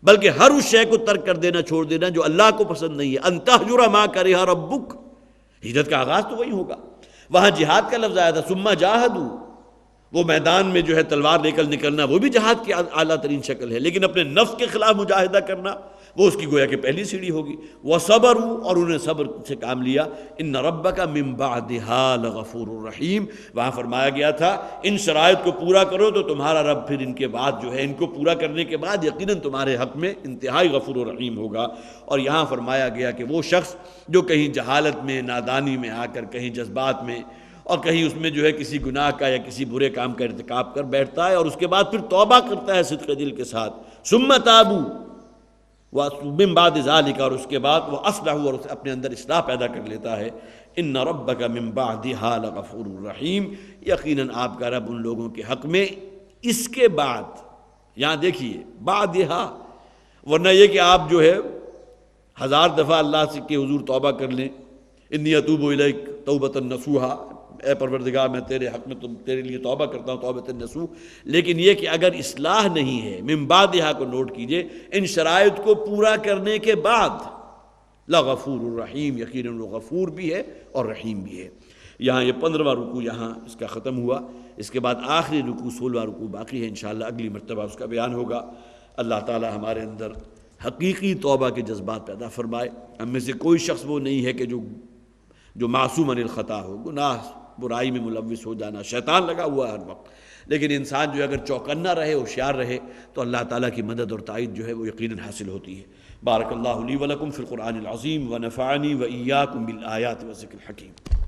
بلکہ ہر اس شے کو ترک کر دینا، چھوڑ دینا جو اللہ کو پسند نہیں ہے. ان تہجر ما کرہ ربک، ہجرت کا آغاز تو وہی ہوگا. وہاں جہاد کا لفظ آیا تھا ثم جاہدوا، وہ میدان میں جو ہے تلوار لے کر نکلنا وہ بھی جہاد کی اعلیٰ ترین شکل ہے، لیکن اپنے نفس کے خلاف مجاہدہ کرنا وہ اس کی گویا کہ پہلی سیڑھی ہوگی. وصبروا، اور انہوں نے صبر سے کام لیا. ان ربک من بعدها لغفور الرحیم، وہاں فرمایا گیا تھا ان شرائط کو پورا کرو تو تمہارا رب پھر ان کے بعد جو ہے ان کو پورا کرنے کے بعد یقیناً تمہارے حق میں انتہائی غفور و رحیم ہوگا. اور یہاں فرمایا گیا کہ وہ شخص جو کہیں جہالت میں، نادانی میں آ کر، کہیں جذبات میں اور کہیں اس میں جو ہے کسی گناہ کا یا کسی برے کام کا ارتکاب کر بیٹھتا ہے اور اس کے بعد پھر توبہ کرتا ہے صدق دل کے ساتھ، ثم تابوا ومن بعد ذلك، اور اس کے بعد وہ اصلحوا، اور اپنے اندر اصلاح پیدا کر لیتا ہے. ان ربک من بعدها لغفور الرحیم، یقیناً آپ کا رب ان لوگوں کے حق میں اس کے بعد، یہاں دیکھیے بعدها، ورنہ یہ کہ آپ جو ہے 1000 دفعہ اللہ سے کے حضور توبہ کر لیں، انی اتوب الیک توبۃ نصوحا، اے پروردگار میں تیرے حق میں تیرے لیے توبہ کرتا ہوں توبۃ نصوح، لیکن یہ کہ اگر اصلاح نہیں ہے، من بعدها کو نوٹ کیجئے، ان شرائط کو پورا کرنے کے بعد لغفور الرحیم، یقیناً وہ غفور بھی ہے اور رحیم بھی ہے. یہاں یہ 15واں رکوع یہاں اس کا ختم ہوا. اس کے بعد آخری رکوع 16واں رکوع باقی ہے، انشاءاللہ اگلی مرتبہ اس کا بیان ہوگا. اللہ تعالی ہمارے اندر حقیقی توبہ کے جذبات پیدا فرمائے. ہم میں سے کوئی شخص وہ نہیں ہے کہ جو معصوم عن الخطا ہو، گناہ برائی میں ملوث ہو جانا، شیطان لگا ہوا ہے ہر وقت، لیکن انسان جو اگر چوکنا رہے، ہوشیار رہے، تو اللہ تعالیٰ کی مدد اور تائید جو ہے وہ یقیناً حاصل ہوتی ہے. بارک اللہ لی ولکم فی القرآن العظیم ونفعنی وإیاکم بالآیات والذکر الحکیم.